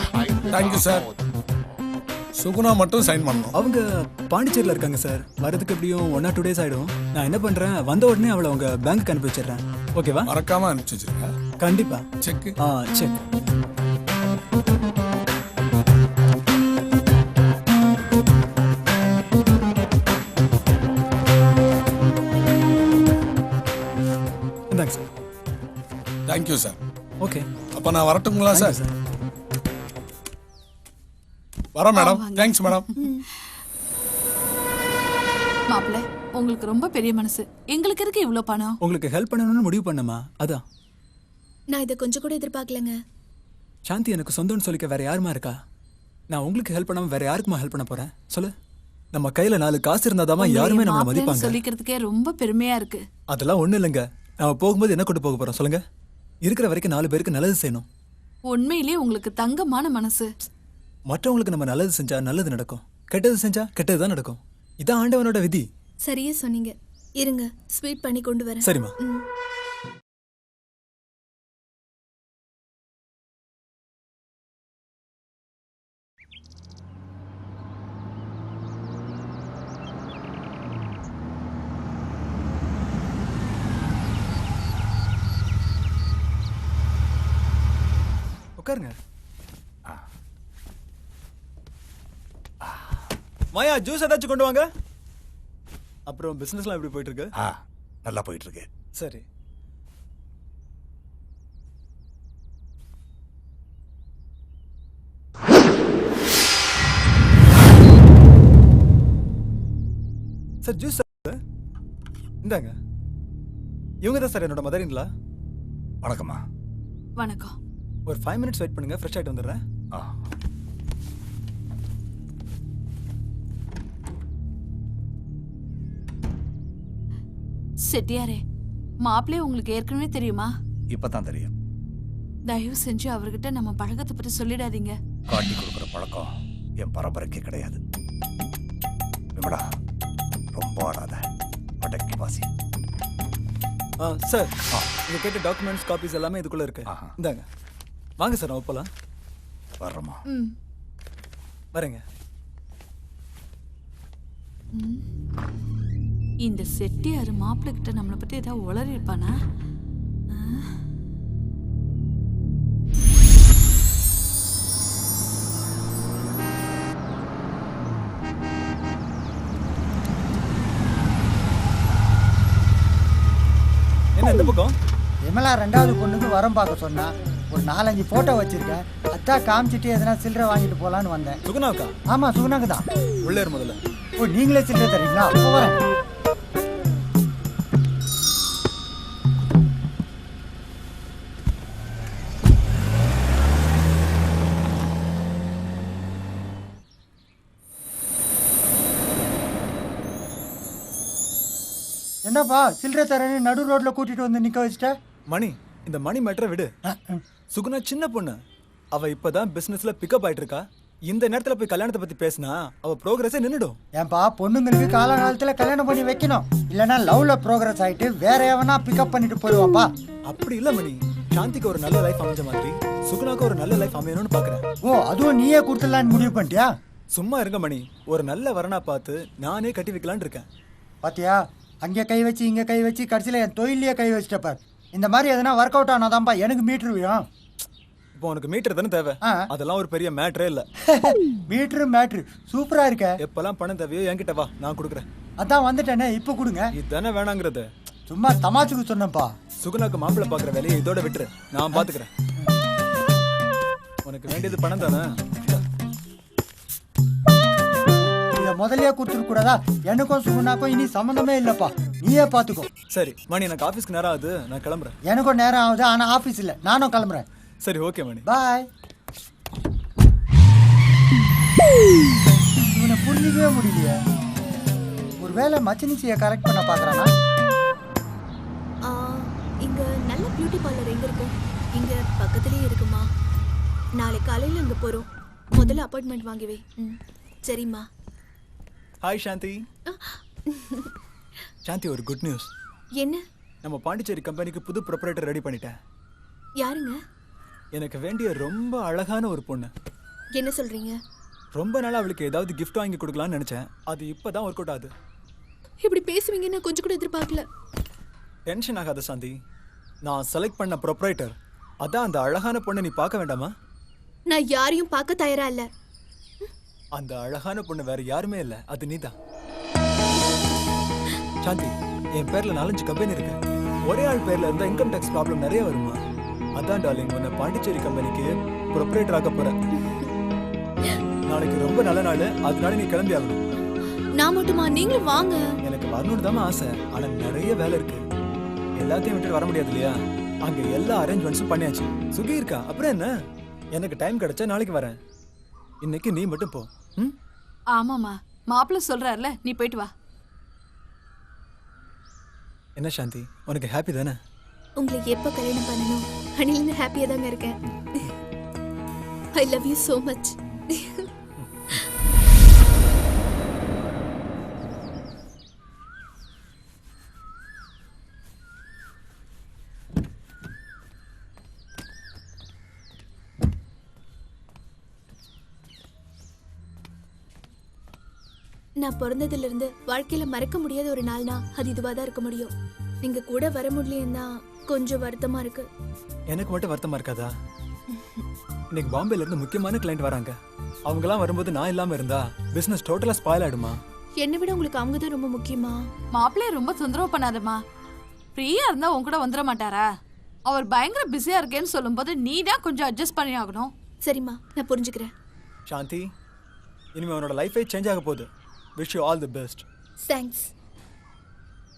Thank you sir. Suguna மட்டும் sign பண்ணணும். அவங்க பாண்டிச்சேரியில் இருக்காங்க sir. வரதுக்கு எப்படியும் 1 or 2 days ஆயிடும். நான் என்ன பண்றேன், வந்த உடனே அவளை உங்க பேங்க் அனுப்பி வச்சிடுறேன். ஓகேவா? மறக்காம அனுப்பிச்சு வச்சிருங்க. கண்டிப்பா. செக். செக். இந்தாங்க சார். Thank you sir. ஓகே. அப்போ நான் வரட்டுங்களா சார்? வரேன் மேடம். Thanks madam. மாப்பிள்ள உங்களுக்கு ரொம்ப பெரிய மனசு. எங்களுக்கு இருக்கு இவ்ளோ பணம். உங்களுக்கு ஹெல்ப் பண்ணணும்னு முடிவு பண்ணமா? அதான். நான் இதை கொஞ்சம் கூட எதிர்பார்க்கலங்க. சாந்தி எனக்கு சொந்தம்னு சொல்லிக்க வேற யாருமா இருக்கா? நான் உங்களுக்கு ஹெல்ப் பண்ணாம வேற யாருக்குமா ஹெல்ப் பண்ண போறேன் சொல்லு? நம்ம கையில 4 காசு இருந்தாதாமா யாருமே நம்மள மதிப்பாங்க. சொல்லிக்கிறதுக்கே ரொம்ப பெருமையா இருக்கு. அதெல்லாம் ஒண்ணு இல்லைங்க. நாம போகும்போது என்ன கொண்டு போக போறோம் சொல்லுங்க? இருக்கிற வரைக்கும் 4 பேருக்கு நல்லது செய்யணும். உண்மையிலேயே உங்களுக்கு தங்கமான மனசு. மற்றவங்களுக்கு நம்ம நல்லது செஞ்சா நல்லது நடக்கும், கெட்டது செஞ்சா கெட்டதுதான் நடக்கும். இதான் ஆண்டவனோட விதி. சரியா சொன்னீங்க. இருங்க ஸ்வீட் பண்ணி கொண்டு வரேன். சரிம்மா. உட்காருங்க. மாயா ஜூஸ் ஏதாச்சும் கொண்டு வாங்க. அப்புறம் பிசினஸ்லாம் எப்படி போயிட்டு இருக்கு? நல்லா போயிட்டு இருக்கு. சரி. சார் ஜூஸ் இந்தாங்க. இவங்க தான் சார் என்னோட மதரின்லா. வணக்கம்மா. வணக்கம். ஒரு 5 minutes வெயிட் பண்ணுங்க, ஃப்ரெஷ் ஆயிட்டு வந்துடுறேன். செட்டியாரே, மாப்பிள்ளை உங்களுக்கு ஏற்கனவே தெரியுமா? இப்பதான் தெரியும். தயவு செஞ்சு அவர்கிட்ட நம்ம பழக்கத்தை பற்றி சொல்லிடாதீங்க. காட்டி கொடுக்குற பழக்கம் என் பரம்பரைக்கு கிடையாது. விமலா ரொம்ப ஆடாத, அடக்கி வாசி. சார் நீங்க கேட்ட டாக்குமெண்ட்ஸ் காப்பீஸ் எல்லாமே இதுக்குள்ள இருக்கு. இந்தாங்க. வாங்க சார் நம்ம போலாம். வர்றோமா? வரேங்க. இந்த செட்டியார் மாப்பிள்ளை கிட்ட நம்மளை பத்தி ஏதாவது உளறி இருப்பானா? என்ன இந்த பக்கம்? விமலா 2வது பொண்ணுக்கு வரம் பார்க்க சொன்னா. ஒரு 4-5 போட்டோ வச்சிருக்கேன். அதான் காமிச்சிட்டு எதனா சில்லறை வாங்கிட்டு போலான்னு வந்தேன். சுகுணாக்கா? ஆமா சுகுணாக்கு தான். உள்ளே முதல்ல. ஓ நீங்களே சில்லறை தரீங்களா? போறேன். என்னப்பா சில்லறை தரேன்னு நடு ரோட்ல கூட்டிட்டு வந்து நிக்க வச்சிட்ட? மணி, இந்த மணி மேட்டரை விடு. சுகுணா சின்ன பொண்ணு. அவ இப்பதான் பிசினஸ்ல பிக்கப் ஆயிட்டு இருக்கா. இந்த நேரத்துல போய் கல்யாணத்தை பத்தி பேசினா அவ ப்ரோக்ரஸே நின்னுடும். ஏன்பா பொண்ணுங்களுக்கு காலகாலத்துல கல்யாணம் பண்ணி வைக்கணும். இல்லனா லவ்ல ப்ரோக்ரஸ் ஆயிட்டு வேற எவனா பிக்கப் பண்ணிட்டு போயிடுவாப்பா. அப்படி இல்ல மணி. சாந்திக்கு ஒரு நல்ல லைஃப் அமைஞ்ச மாதிரி சுகுணாக்கு ஒரு நல்ல லைஃப் அமையணும்னு பாக்குறேன். ஓ அதுவும் நீயே கொடுத்துடலான்னு முடிவு பண்ணிட்டியா? சும்மா இருங்க மணி. ஒரு நல்ல வரனா பார்த்து நானே கட்டி வைக்கலான்னு இருக்கேன். பாத்தியா, அங்கே கை வச்சு இங்கே கை வச்சு கடைசியில் என் தொழிலையே கை வச்சுட்டப்பார். இந்த மாதிரி எதனா ஒர்க் அவுட் ஆனாதான்ப்பா எனக்கு மீட்ரு வேணும். இப்போ உனக்கு மீட்டர் தானே தேவை. அதெல்லாம் ஒரு பெரிய மேட்டரே இல்லை. மீட்ரு மேட்ரு சூப்பராக இருக்க. எப்பெல்லாம் பணம் தேவையோ என்கிட்ட வா, நான் கொடுக்குறேன். அதான் வந்துட்டேனே, இப்போ கொடுங்க. இதுதானே வேணாங்கிறது. சும்மா தமாச்சுக்கு சொன்னப்பா. சுகுணாக்கு மாப்பிள்ளை பார்க்குற வேலையை இதோட விட்டுரு, நான் பார்த்துக்கிறேன். உனக்கு வேண்டியது பணம் தானே. முதல்லயே கொடுத்துருக்க கூடாதா? எனக்கும் சுகுணாக்கும் இனி சம்மந்தமே இல்லப்பா, நீயே பாத்துக்கோ. சரி மணி, எனக்கு ஆஃபீஸ்க்கு நேரம் ஆகுது, நான் கிளம்புறேன். எனக்கும் நேரம் ஆகுது, ஆனா ஆபீஸ் இல்ல, நானும் கிளம்புறேன். சரி ஓகே மணி, பாய். இவனை புரிஞ்சிக்கவே முடியலையே. ஒருவேளை மச்சினிச்சியை கரெக்ட் பண்ண பாக்குறானா? இங்க நல்ல பியூட்டி பார்லர் எங்க இருக்கு? இங்க பக்கத்துலயே இருக்குமா? நாளைக்கு காலையில அங்க போறோம். முதல்ல அப்பாயின்மெண்ட் வாங்கி வை. சரிம்மா. ஹாய் சாந்தி. சாந்தி, ஒரு குட் நியூஸ். என்ன? நம்ம பாண்டிச்சேரி கம்பெனிக்கு புது ப்ரொப்ரைட்டர் ரெடி பண்ணிட்டேன். யாருங்க? எனக்கு வேண்டிய ரொம்ப அழகான ஒரு பொண்ணு. என்ன சொல்றீங்க? ரொம்ப நாளா அவளுக்கு ஏதாவது கிஃப்ட் வாங்கி கொடுக்கலாம்னு நினைச்சேன். அது இப்பதான் ஒர்க் அவுட் ஆகுது. இப்படி பேசுவீங்கன்னு கொஞ்சம் கூட எதிர்பார்க்கல. டென்ஷன் ஆகாத சாந்தி. நான் செலக்ட் பண்ண ப்ரொப்ரைட்டர் அதான். அந்த அழகான பொண்ணை நீ பார்க்க வேண்டாமா? நான் யாரையும் பார்க்க தயாரா இல்ல. அந்த அழகான பொண்ணு வேற யாருமே இல்ல, அது நீதான். சாந்தி, என் பேர்ல 4-5 கம்பெனி இருக்கு. ஒரே ஆள் பேர்ல இருந்தா இன்கம் டாக்ஸ் ப்ராப்ளம் நிறைய வருமா? அதான் டார்லிங், உன்னை பாண்டிச்சேரி கம்பெனிக்கு ப்ரொப்ரைட்டர் ஆக போறேன். நாளைக்கு ரொம்ப நல்ல நாள், அதனால நீ கிளம்பி ஆகணும். நான் மட்டுமா? நீங்களும் வாங்க. எனக்கு வரணும்னு தான் ஆசை, ஆனா நிறைய வேலை இருக்கு. எல்லாத்தையும் விட்டு வர முடியாது இல்லையா? அங்க எல்லா அரேஞ்ச்மெண்ட்ஸும் பண்ணியாச்சு. சுகி இருக்கா, அப்புறம் என்ன? எனக்கு டைம் கிடைச்சா நாளைக்கு வரேன். இன்னைக்கு நீ மட்டும் போ. ஆமாமா, மாப்பிள்ள சொல்றாருல, நீ போயிட்டு வா. என்ன சாந்தி, உனக்கு ஹாப்பி தானே? உங்களை எப்ப கல்யாணம் பண்ணணும் அன்னிலிருந்து ஹாப்பியா தாங்க இருக்கேன். I love you so much. நான் பிறந்ததுல இருந்து வாழ்க்கையில மறக்க முடியாத ஒரு நாள்னா அது இதுவா தான் இருக்க முடியும். நீங்க கூட வர முடியலன்னா கொஞ்சம் வருத்தமா இருக்கு. எனக்கு மட்டும் வருத்தமா இருக்காதா? இன்னைக்கு பாம்பேல இருந்து முக்கியமான கிளைண்ட் வராங்க. அவங்க எல்லாம் வரும்போது நான் இல்லாம இருந்தா பிசினஸ் டோட்டலா ஸ்பாயில் ஆயிடுமா? என்னை விட உங்களுக்கு அவங்க தான் ரொம்ப முக்கியமா? மாப்பிள்ளைய ரொம்ப தொந்தரவு பண்ணாதம்மா. ஃப்ரீயா இருந்தா உன் கூட வந்துட மாட்டாரா? அவர் பயங்கர பிஸியா இருக்கேன்னு சொல்லும்போது நீ தான் கொஞ்சம் அட்ஜஸ்ட் பண்ணி ஆகணும். சரிம்மா, நான் புரிஞ்சுக்கிறேன். சாந்தி, இனிமே உன்னோட லைஃபே சேஞ்ச் ஆக போகுது. Wish you all the best. Thanks.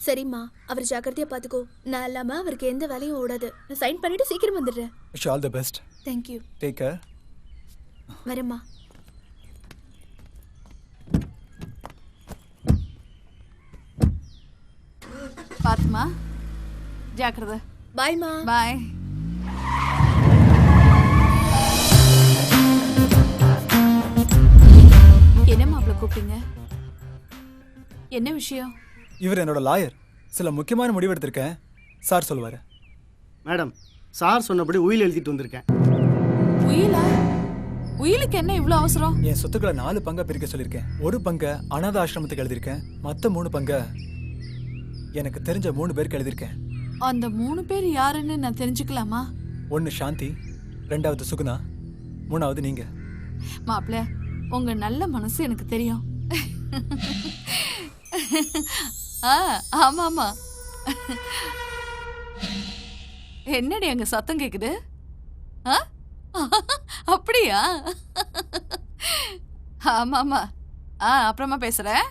சரிம்மா, அவர் ஜாக்கிரதையா பாத்துக்கோ. நான் இல்லாம அவருக்கு எந்த வேலையும் ஓடாது. நான் சைன் பண்ணிட்டு சீக்கிரம் வந்துடுறேன். Wish you all the best. Thank you. Take care. வரேம்மா. பாத்துமா, ஜாக்கிரதை. பாய்மா. பாய். என்ன மாப்பிள்ள கூப்பிட்டீங்க? என்ன விஷயம்? இவர் என்னோட லாயர். சில முக்கியமான முடிவு எடுத்திருக்கேன். சார் சொல்லுவாரு. மேடம், சார் சொன்னபடி உயில் எழுதிட்டு வந்திருக்கேன். உயிலா? உயிலுக்கு என்ன இவ்வளவு அவசரம்? என் சொத்துக்களை 4 பங்கா பிரிக்க சொல்லியிருக்கேன். ஒரு பங்கை அனாத ஆசிரமத்துக்கு எழுதியிருக்கேன். மற்ற 3 பங்கை எனக்கு தெரிஞ்ச 3 பேருக்கு எழுதியிருக்கேன். அந்த 3 பேர் யாருன்னு நான் தெரிஞ்சுக்கலாமா? ஒன்று சாந்தி, ரெண்டாவது சுகுணா, மூணாவது நீங்க. மாப்பிள்ள, உங்க நல்ல மனசு எனக்கு தெரியும். ஆமா ஆமா. என்னடி அங்க சத்தம் கேக்குது? அப்படியா? ஆமா ஆமா. அப்புறமா பேசுறேன்.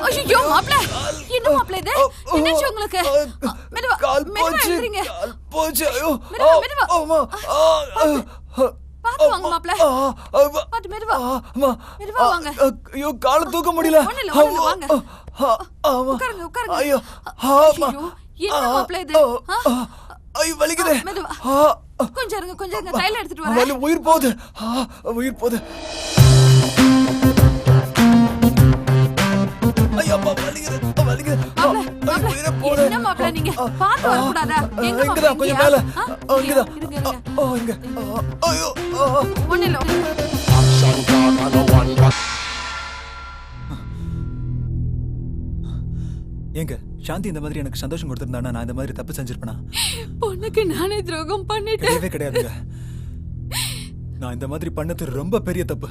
ஐயோ மாப்ள, என்ன மாப்ள இது? என்னாச்சு உங்களுக்கு? மெதுவா மெதுவா எழுந்திருங்க. மெதுவா. பாத்து வாங்க மாப்ள. பாத்து மெதுவா. மெதுவா வாங்க. ஐயோ கால தூக்க முடியல. ஒண்ணுல வாங்க. உட்காருங்க. ஐயோ என்ன மாப்ள இது? ஐயோ வலிக்குது. மெதுவா. கொஞ்சம் இருங்க. தைல எடுத்துட்டு வரேன். உயிர் போகுது. ஐயோ அப்பா வலிக்குது. மாப்ள, என்ன மாப்ள நீங்க? பாத்து வர கூடாதா? எங்க இங்கதான் கொஞ்சம் மேல. இங்கதான். இங்க. ஐயோ. ஒண்ணுல. ஏங்க சாந்தி இந்த மாதிரி எனக்கு சந்தோஷம் கொடுத்திருந்தானா நான் இந்த மாதிரி தப்பு செஞ்சிருப்பேனா? பொண்ணுக்கு நானே துரோகம் பண்ணிட்டேன். கிடையாதுங்க. நான் இந்த மாதிரி பண்ணது ரொம்ப பெரிய தப்பு.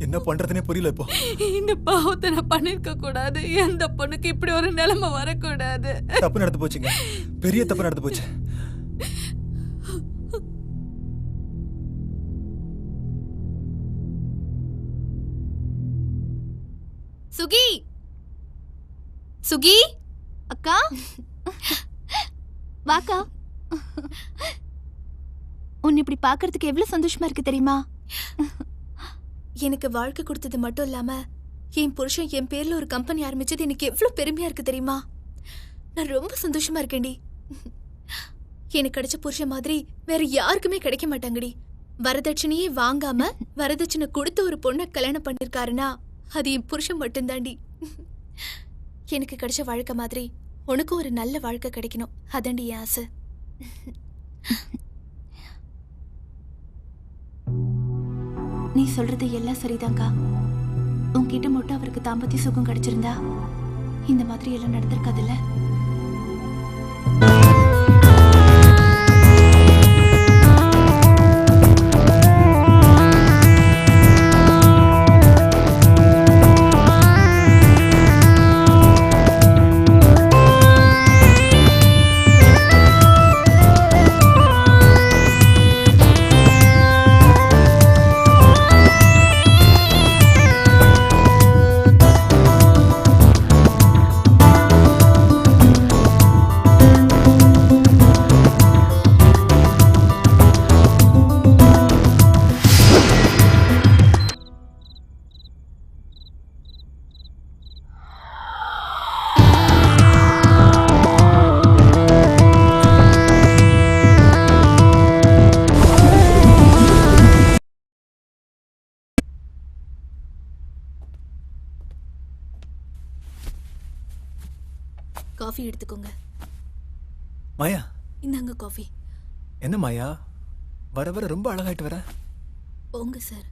என்ன பண்றதுனே புரியல இப்போ. இந்த பாவத்தை நான் பண்ணிருக்க கூடாது. எந்த பொண்ணுக்கு இப்படி ஒரு நிலைமை வரக்கூடாது. தப்பு நடந்து போச்சுங்க. பெரிய தப்பு நடந்து போச்சு. சுகி அக்கா, வாக்கா. உன்னை இப்படி பாக்குறதுக்கு எவ்வளவு சந்தோஷமா இருக்கு தெரியுமா? எனக்கு வாழ்க்கை கொடுத்தது மட்டும் இல்லாம என் புருஷன் என் பேர்ல ஒரு கம்பெனி ஆரம்பிச்சது எனக்கு எவ்வளவு பெருமையா இருக்கு தெரியுமா? நான் ரொம்ப சந்தோஷமா இருக்கேன்டி. எனக்கு கிடைச்ச புருஷன் மாதிரி வேற யாருக்குமே கிடைக்க மாட்டாங்கடி. வரதட்சணையே வாங்காம வரதட்சணை கொடுத்த ஒரு பொண்ணை கல்யாணம் பண்ணிருக்காருன்னா அது என் புருஷன் மட்டும்தாண்டி. எனக்கு கிடைச்ச வாழ்க்கை மாதிரி உனக்கும் ஒரு நல்ல வாழ்க்கை கிடைக்கணும், அதாண்டி என் ஆசை. நீ சொல்றது எல்லாம் சரிதாங்க்கா. உன்கிட்ட மட்டும் அவருக்கு தாம்பத்திய சுகம் கிடைச்சிருந்தா இந்த மாதிரி எல்லாம் நடந்திருக்காதுல்ல. காஃபி எடுத்துக்கோங்க. மாயா, இந்தாங்க காஃபி. என்ன மாயா வர வர ரொம்ப அழகாயிட்டு வர? போங்க சார்.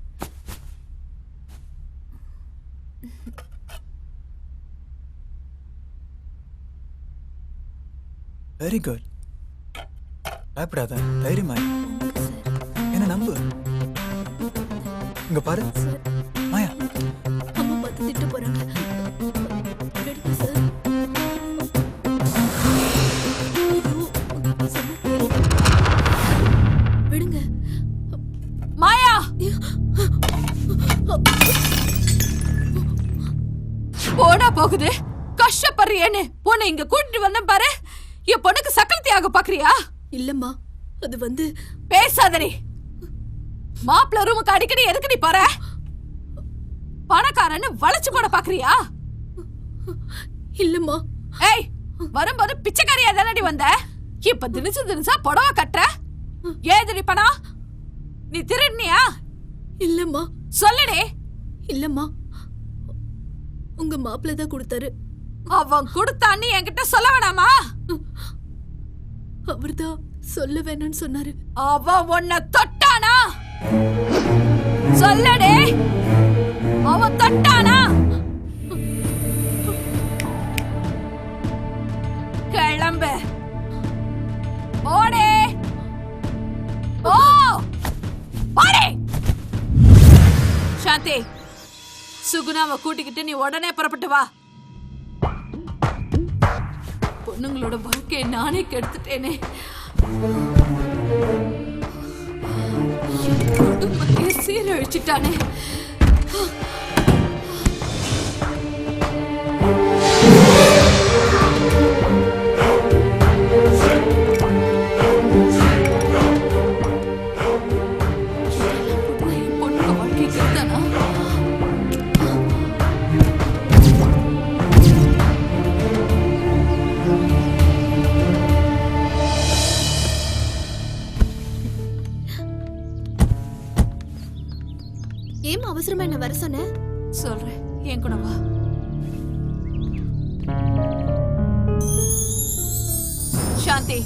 Very good. பயப்படாத, தைரியமாய் என்ன நம்பு. இங்க பாரு மாயா. அம்மா பார்த்து திட்டு போறாங்க. எடுங்க சார். விடுங்க. மாயா, போனா போகுது. கஷ்டப்படுறியேன்னு உன்னை இங்க கூட்டிட்டு வந்தேன் பாரு. என் பொண்ணுக்கு சக்கரத்தையாக பாக்குறியா? இல்லம்மா, அது வந்து பேசாதடி. மாப்பிள்ள ரூமுக்கு அடிக்கடி எதுக்கு நீ போற? பணக்காரன்னு வளைச்சு போட பாக்குறியா? இல்லம்மா. ஏய், வரும்போது பிச்சைக்காரியா தானடி வந்த? இப்ப தினிசா புடவை கட்டுற. ஏதுடி பணம்? நீ திருடுனியா? இல்லம்மா. சொல்லுடி. இல்லம்மா, உங்க மாப்பிள்ள தான் கொடுத்தாரு. அவன் கொடுத்தான்னு என்கிட்ட சொல்ல வேணாமா? அவர்தான் சொல்ல வேணான்னு சொன்னாரு. அவன் உன்னை தொட்டானா? சொல்லடே, அவன் தொட்டானா? கிளம்பு. ஓடே, ஓ ஓடே. சாந்தி, சுகுணாவை கூட்டிக்கிட்டு நீ உடனே புறப்பட்டு வா. பொண்ணுங்களோட வாழ்க்கையை நானே கெடுத்துட்டேனே. குடும்பத்தையே சீரழிச்சிட்டானே. பொண்ணுங்க வாழ்க்கை கெடுத்தானா? ஏன் அவசரமா என்ன வர சொன்ன? சொல்றேன், என் கூட வா. சாந்தி,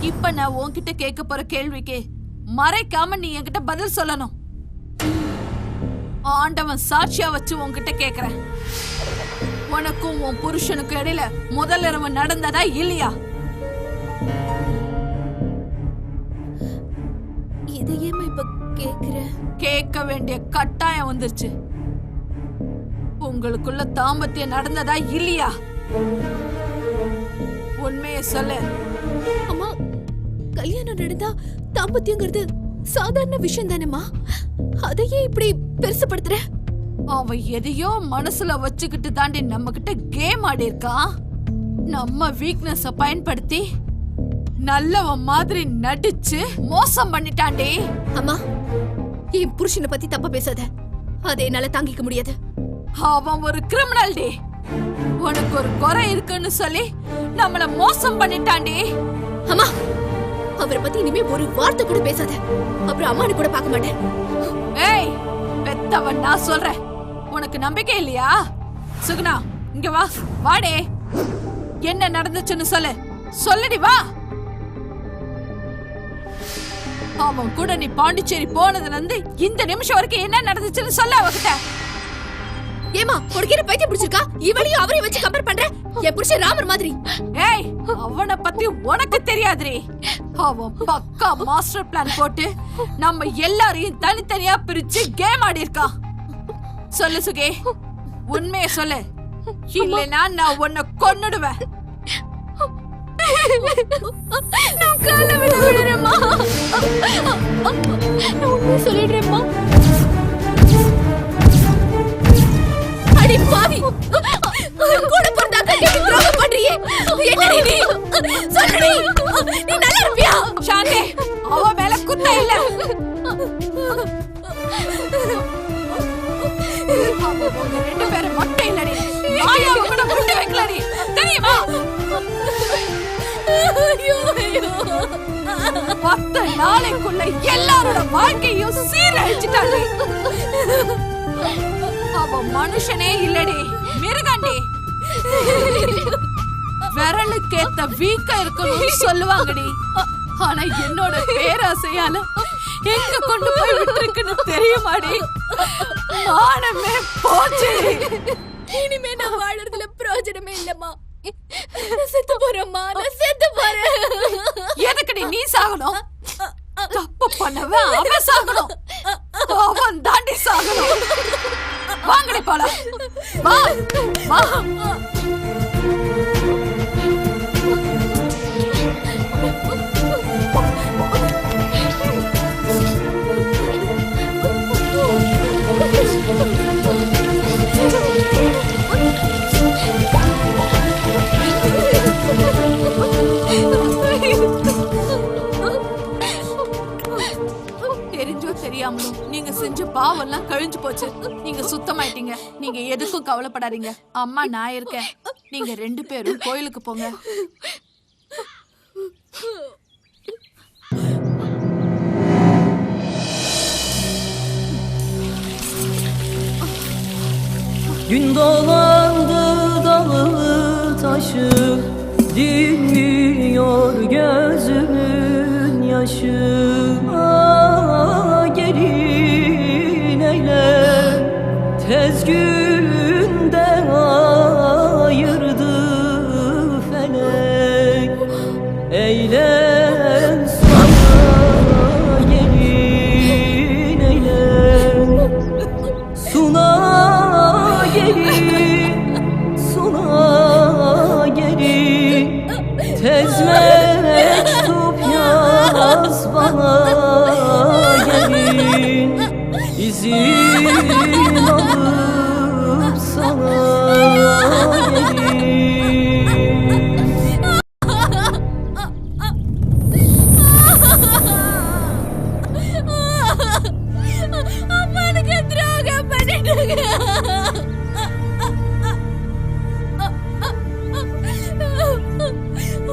இப்ப நான் உன்கிட்ட கேட்க போற கேள்விக்கு மறைக்காம நீ என்கிட்ட பதில் சொல்லணும். ஆண்டவன் சாட்சியா வச்சு உன்கிட்ட கேக்குறேன். உனக்கும் உன் புருஷனுக்கும் இடையில முதல் இரவு நடந்ததா இல்லையா? இதையேமா இப்ப கேக்குற? கேட்க வேண்டிய கட்டாயம் வந்துருச்சு. உங்களுக்குள்ள தாம்பத்தியம் நடந்ததா இல்லையா? உண்மையை சொல்லு. அம்மா, கல்யாணம் நடந்தா தாம்பத்தியங்கிறது சாதாரண விஷயம் தானேம்மா. அதையே இப்படி பெருசுபடுத்துற? அவன் எதையோ மனசுல வச்சுக்கிட்டு தாண்டி நம்ம கிட்ட கேம் ஆடி இருக்கான். நம்ம வீக்னஸ பயன்படுத்தி நல்லவன் மாதிரி நடிச்சு மோசம் பண்ணிட்டாண்டி. அம்மா, என் புருஷனை பத்தி தப்பா பேசாத. அதை என்னால தாங்கிக்க முடியாது. அவன் ஒரு கிரிமினல் டி. உனக்கு ஒரு குறை இருக்குன்னு சொல்லி நம்மள மோசம் பண்ணிட்டாண்டி. அம்மா, அவரை பத்தி இனிமே ஒரு வார்த்தை கூட பேசாத. அப்புறம் அம்மானு கூட பார்க்க மாட்டேன். ஏய், பெத்தவன் நான் சொல்றேன். உனக்கு நம்பிக்கை இல்லையா? சுகுணா, இங்க வா. வாடே. என்ன நடந்துச்சுன்னு சொல்லு. சொல்லுடி, வா. அவன் கூட நீ பாண்டிச்சேரி போனதுல இருந்து இந்த நிமிஷம் வரைக்கும் என்ன நடந்துச்சுன்னு சொல்ல அவகிட்ட. ஏமா, உனக்கு என்ன பைத்தியம் பிடிச்சிருக்கா? இவளையும் அவரையும் வச்சு கம்பேர் பண்ற? என் புருஷன் ராமர் மாதிரி. ஏய், அவனை பத்தி உனக்கு தெரியாதுரி. அவன் பக்கா மாஸ்டர் பிளான் போட்டு நம்ம எல்லாரையும் தனித்தனியா பிரிச்சு கேம் ஆடி இருக்கான். சொல்லு சுகே, உண்மையை சொல்லு. இல்லைன்னா நான் உன்னை கொன்னுடுவேன். நான் கால விடுறேம்மா. நான் உண்மையை சொல்லிடுறேம்மா. அடி பாவி, கூட பிறந்த அக்கா துரோகம் பண்றியே. என்னடி நீ? சொல்லுடி, நீ நல்லா இருப்பியா? சாந்தி, அவ மேல குத்த இல்ல. அவங்க ரெண்டு பேரும் மட்டும் இல்லடி. மாயாவை கூட முட்டு வைக்கலடி, தெரியுமா? 10 நாளைக்குள்ள எல்லாரோட வாழ்க்கையும் சீரழிச்சிட்டாங்க. அவ மனுஷனே இல்லடி, மிருகண்டி. விரலுக்கேத்த வீக்க இருக்கணும்னு சொல்லுவாங்கடி. ஆனா என்னோட பேராசையால எங்க கொண்டு போய் விட்டுருக்குன்னு தெரியுமாடி? மானமே போச்சு. இனிமே நான் வாழறதுல பிரயோஜனமே இல்லம்மா. நான் செத்து போறேம்மா, நான் செத்து போறேன். எதுக்குடி நீ சாகணும்? தப்பு பண்ணவன் அவன் சாகணும். அவன் தாண்டி சாகணும். வாங்கடி போலாம். வா வா. Oh, பாவம்லாம் கழிஞ்சு போச்சு. நீங்க சுத்தமாயிட்டீங்க. நீங்க எதுக்கும் கவலைப்படாதீங்க. அம்மா நான் இருக்கேன். நீங்க 2 பேரும் கோயிலுக்கு போங்க. Gün dolandı dalı taşı, dinmiyor gözümün yaşı. Ah, gelin eyle, tez günde ayırdı felek. Eyle sana gelin eyle, suna gelin, suna gelin, tez mektup yaz bana gelin, izin alıp sana gelin. அம்மானுக்கு துரோகம் பண்ணிட்டாங்க.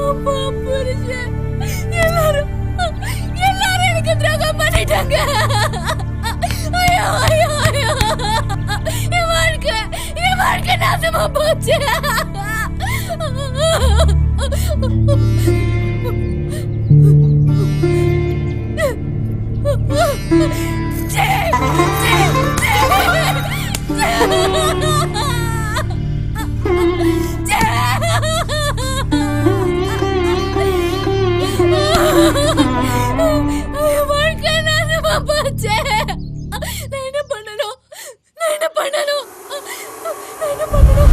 அம்மா புருஷன் எல்லாரும் எனக்கு துரோகம் பண்ணிட்டாங்க. ஐயோ ஐயோ ஐயோ, என் வாழ்க்கை நாசமா போச்சு. வாழ்க்கை நாசமா போச்சு. நான் என்ன பண்ணணும்? நான் என்ன பண்ணணும்? நான் என்ன பண்ணணும்?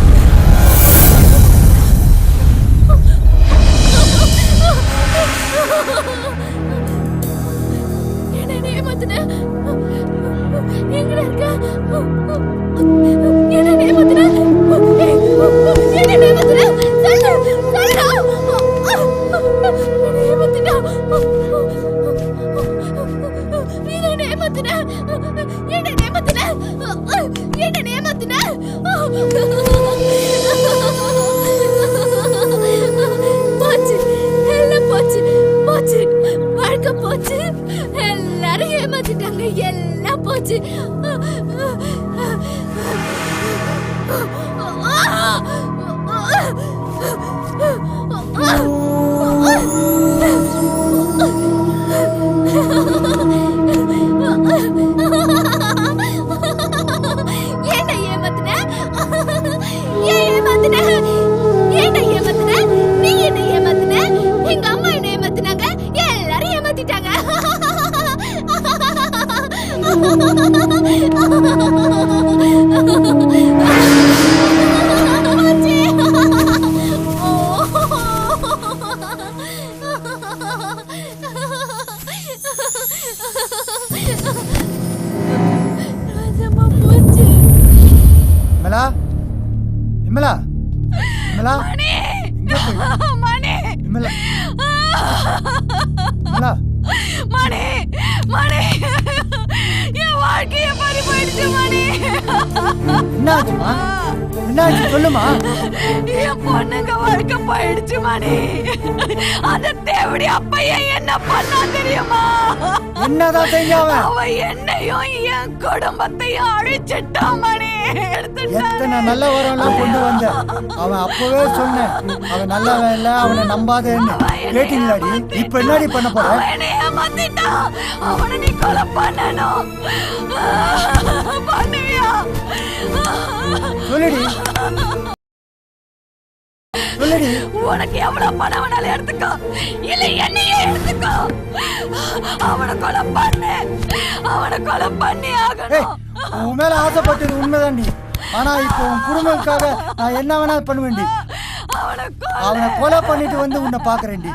என்ன ஏமாத்துன? எங்கடா இருக்க? என்ன ஏமாத்துன? என்ன ஏமாத்துன? சொல்லு, சொல்லுடா. என்ன ஏமாத்துன? என்ன ஏமாத்துன? என்ன ஏமாத்துன? என்ன ஏமாத்துன? போச்சு, எல்லாம் போச்சு, போச்சு, வாழ்க்கை போச்சு. எல்லாரும் ஏமாத்திட்டாங்க, எல்லாம் போச்சு. என்ன ஏமாத்துன? ஏன் ஏமாத்துன? என்ன ஏமாத்துன? நீ என்ன ஏமாத்துன? எங்க அம்மா என்ன ஏமாத்துனாங்க, எல்லாரும் ஏமாத்திட்டாங்க. விமலா, விமலா, விமலா, மணி, விமலா, விமலா, மணி, மணி, என் வாழ்க்கைய பறி போயிடுச்சு மணி. என்னாச்சுமா? என்னாச்சு சொல்லுமா? என் பொண்ணுங்க வாழ்க்கை போயிடுச்சு மணி. அந்த தேவடி அப்பையன் என்ன பண்ணா தெரியுமா? என்னதான் செஞ்சாவ? அவ என்னையும் என் குடும்பத்தையும் அழிச்சிட்டான் மணி. எத்தனை நல்ல வரம்லாம் கொண்டு வந்த. அவன் அப்பவே சொன்னேன், அவன் நல்லவன் இல்ல, அவனை நம்பாதேன்னு. கேட்டீங்களாடி? இப்ப என்னடி பண்ண போற? அவனை ஏமாத்திட்டான். அவனை நீ கொலை பண்ணணும். பண்ணுவியா? சொல்லுடி, சொல்லுடி. உனக்கு எவ்வளவு பணம் வேணாலும் எடுத்துக்கோ, இல்ல என்னையே எடுத்துக்கோ. அவனை கொலை பண்ணு, அவனை கொலை பண்ணி ஆகணும். உன் மேல ஆசைப்பட்டது உண்மைதான்டி. ஆனா இப்போ உன் குடும்பத்துக்காக நான் என்ன வேணாலும் பண்ணுவேன்டி. அவனை கொலை பண்ணிட்டு வந்து உன்னை பாக்குறேன்டி.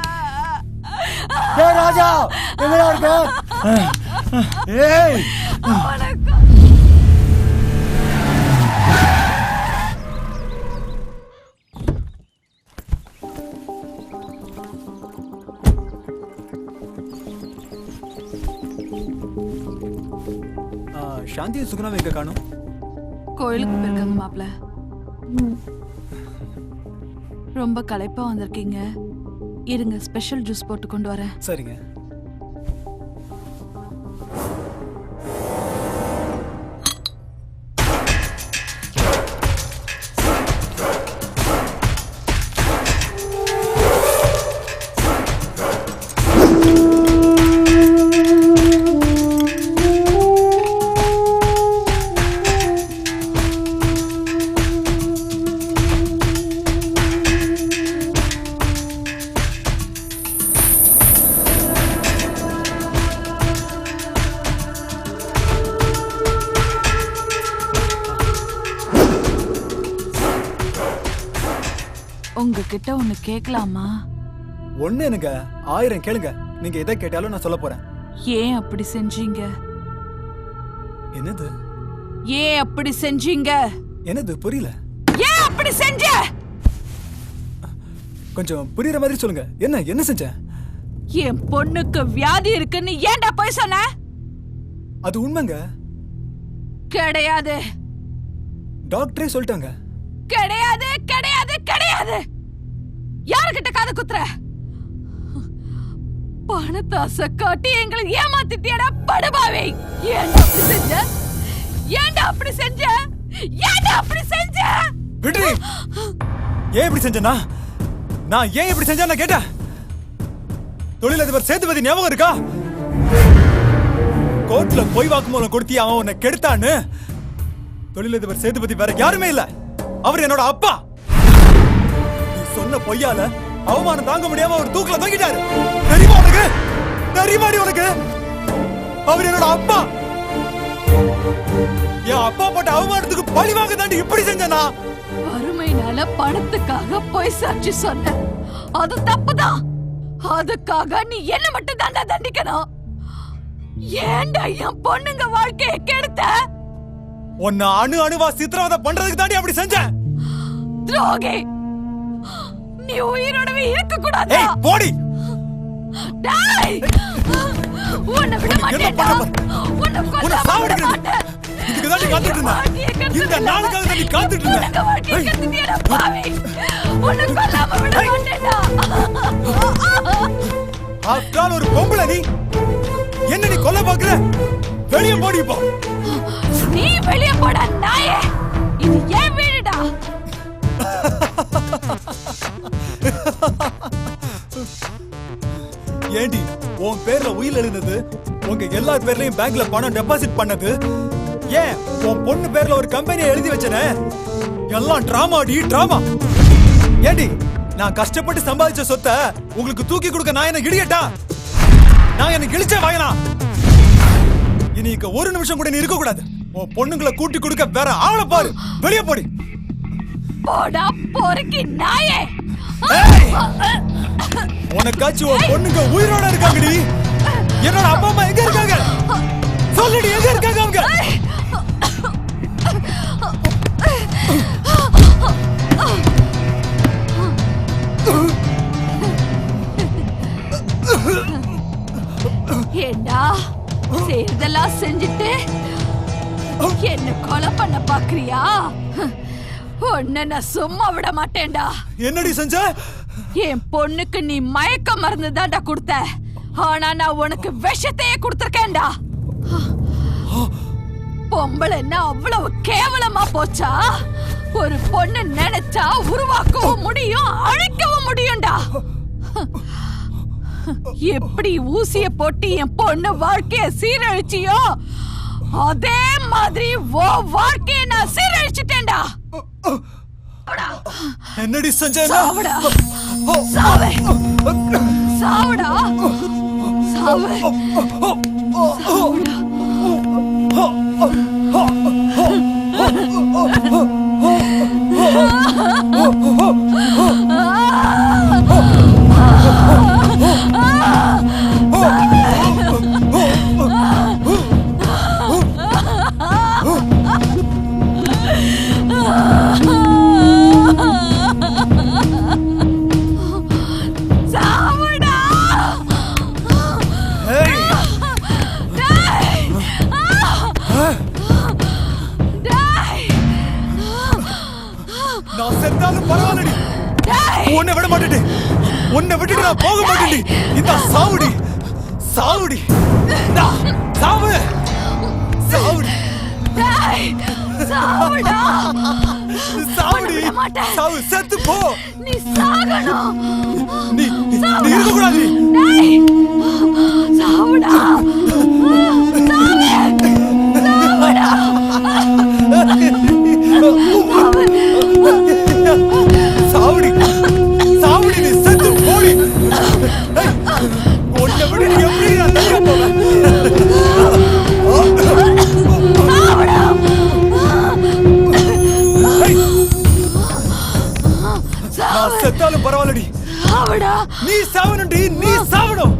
ஏய் ராஜா, எங்கடா இருக்க? ஏய், சாந்தியும் சுகுணாவை எங்க காணும்? கோயிலுக்கு போயிருக்காங்க மாப்ள. ரொம்ப களைப்பா வந்திருக்கீங்க, இருங்க ஸ்பெஷல் ஜூஸ் போட்டு கொண்டு வரேன். சரிங்க. உங்ககிட்ட ஒண்ணு கேட்கலாமா? ஒண்ணு எனக்கு 1000 கேளுங்க. நீங்க எதை கேட்டாலும் நான் சொல்ல போறேன். ஏன் அப்படி செஞ்சீங்க? என்னது? ஏன் அப்படி செஞ்சீங்க? என்னது புரியல? ஏன் அப்படி செஞ்ச? கொஞ்சம் புரியுற மாதிரி சொல்லுங்க. என்ன செஞ்சேன்? என் பொண்ணுக்கு வியாதி இருக்குன்னு ஏன்டா போய் சொன்ன? அது உண்மைங்க. கிடையாது. டாக்டரே சொல்லிட்டாங்க. கிடையாது கிடையாது கிடையாது. யாருக்கிட்ட காது குத்துற? பணத்தாசை காட்டி எங்களை ஏமாத்திட்டியடா படுபாவே. ஏன்டா அப்படி செஞ்ச? ஏன்டா அப்படி செஞ்ச? ஏன்டா அப்படி செஞ்ச? விட்ரி. ஏன் இப்படி செஞ்சனா? நான் ஏன் இப்படி செஞ்சேன்னு கேட்டேன். தொழிலதிபர் சேதுபதி ஞாபகம் இருக்கா? கோர்ட்ல போய் வாக்குமூலம் கொடுத்தி அவன் உன்னை கெடுத்தான்னு. தொழிலதிபர் சேதுபதி வேற யாருமே இல்ல, அவர் என்னோட அப்பா. நீ சொன்ன பொய்யால அவமானம் தாங்க முடியாம அவர் தூக்குல தொங்கிட்டாரு. தெரியுமா உனக்கு? தெரியுமாடி உனக்கு? அவர் என்னோட அப்பா. என் அப்பா போட்ட அவமானத்துக்கு பழி வாங்க தாண்டி இப்படி செஞ்சனா? வறுமைனால பணத்துக்காக போய் சாட்சி சொன்ன, அது தப்புதான். அதுக்காக நீ என்ன மட்டும் தாண்டா தண்டிக்கணும். ஏன்டா என் பொண்ணுங்க வாழ்க்கையை கெடுத்த? உன்னை அணு அணுவா சித்திரவதை பண்றதுக்கு தாண்டி அப்படி செஞ்சேன். துரோகி, நீ உயிரோடவே இருக்க கூடாது. ஏய் போடி. டேய், உன்னை விட மாட்டேன்டா. உன்னை சாவடிக்க மாட்டேன். இதுக்கு தான் காத்துட்டு இருந்தேன். இந்த நாளுக்காக தான் நீ காத்துட்டு இருந்த. பாவி, உன்னை கொல்லாம விட மாட்டேன்டா. ஆஃப்டர் ஆல் ஒரு பொம்பளை நீ. என்ன நீ கொல்ல பாக்குற? வெளியே போடி போ. நீ வெளியே போடா நாயே. இது ஏன் வீடுடா. ஏண்டி உன் பேர்ல உயில் எழுந்தது, உங்க எல்லா பேர்லயும் பேங்க்ல பணம் டெபாசிட் பண்ணது, ஏன் உன் பொண்ணு பேர்ல ஒரு கம்பெனியை எழுதி வச்சனே, எல்லாம் டிராமா டி டிராமா. ஏண்டி நான் கஷ்டப்பட்டு சம்பாதிச்ச சொத்தை உங்களுக்கு தூக்கி கொடுக்க நான் என்ன இடியட்டா? நான் என்ன கிழிச்ச வாயனா? இனி இங்க ஒரு நிமிஷம் கூட நீ இருக்க கூடாது. உன் பொண்ணுங்களை கூட்டி கொடுக்க வேற ஆளை பாரு. வெளியே போடி. போடா பொறுக்கி நாயே. உனக்காச்சும் உன் பொண்ணுங்க உயிரோட இருக்காங்கடி. என்னோட அப்பா அம்மா எங்க இருக்காங்க? சொல்லுடி, எங்க இருக்காங்க அவங்க? ஏண்டா செய்தெல்லாம் செஞ்சுட்டு என்ன கொலை பண்ண பாக்குறியா? உன்னை நான் சும்மா விட மாட்டேன்டா. என்னடி செஞ்ச? என் பொண்ணுக்கு நீ மயக்க மருந்து தான்டா கொடுத்த, ஆனா நான் உனக்கு விஷத்தையே கொடுத்திருக்கேன்டா. பொம்பளைன்னா அவ்வளவு கேவலமா போச்சா? ஒரு பொண்ணு நினைச்சா உருவாக்கவும் முடியும், அழிக்கவும் முடியும்டா. எப்படி ஊசிய போட்டு என் பொண்ணு வாழ்க்கைய சீரழிச்சியோ அதே மாதிரி ஓ வாழ்க்கைய நான் சீரழிச்சிட்டேன்டா. என்னடி செஞ்ச? சாவுடா, சாவே, சாவுடா, சாவே, சாவுடா. சாவுடா. விட மாட்டேன்டி. உன்னை விட்டுட்டு நான் போக மாட்டேன்டி. இந்த சாவுடி சாவுடி இந்தா, சாவு சாவுடி டேய், சாவுடா. சாவுடி சாவு செத்து போ. நீ சாகணும். நீ இருக்க கூடாது. டேய், சாவுடா. சாவுடா. சாவுடி சாவுடி நீ செத்து போடி. உன்னை விட எப்படி நான் தனியா போவேன்? நான் செத்தாலும் பரவாயில்லடி. நீ சாவணும்டி, நீ சாவணும்.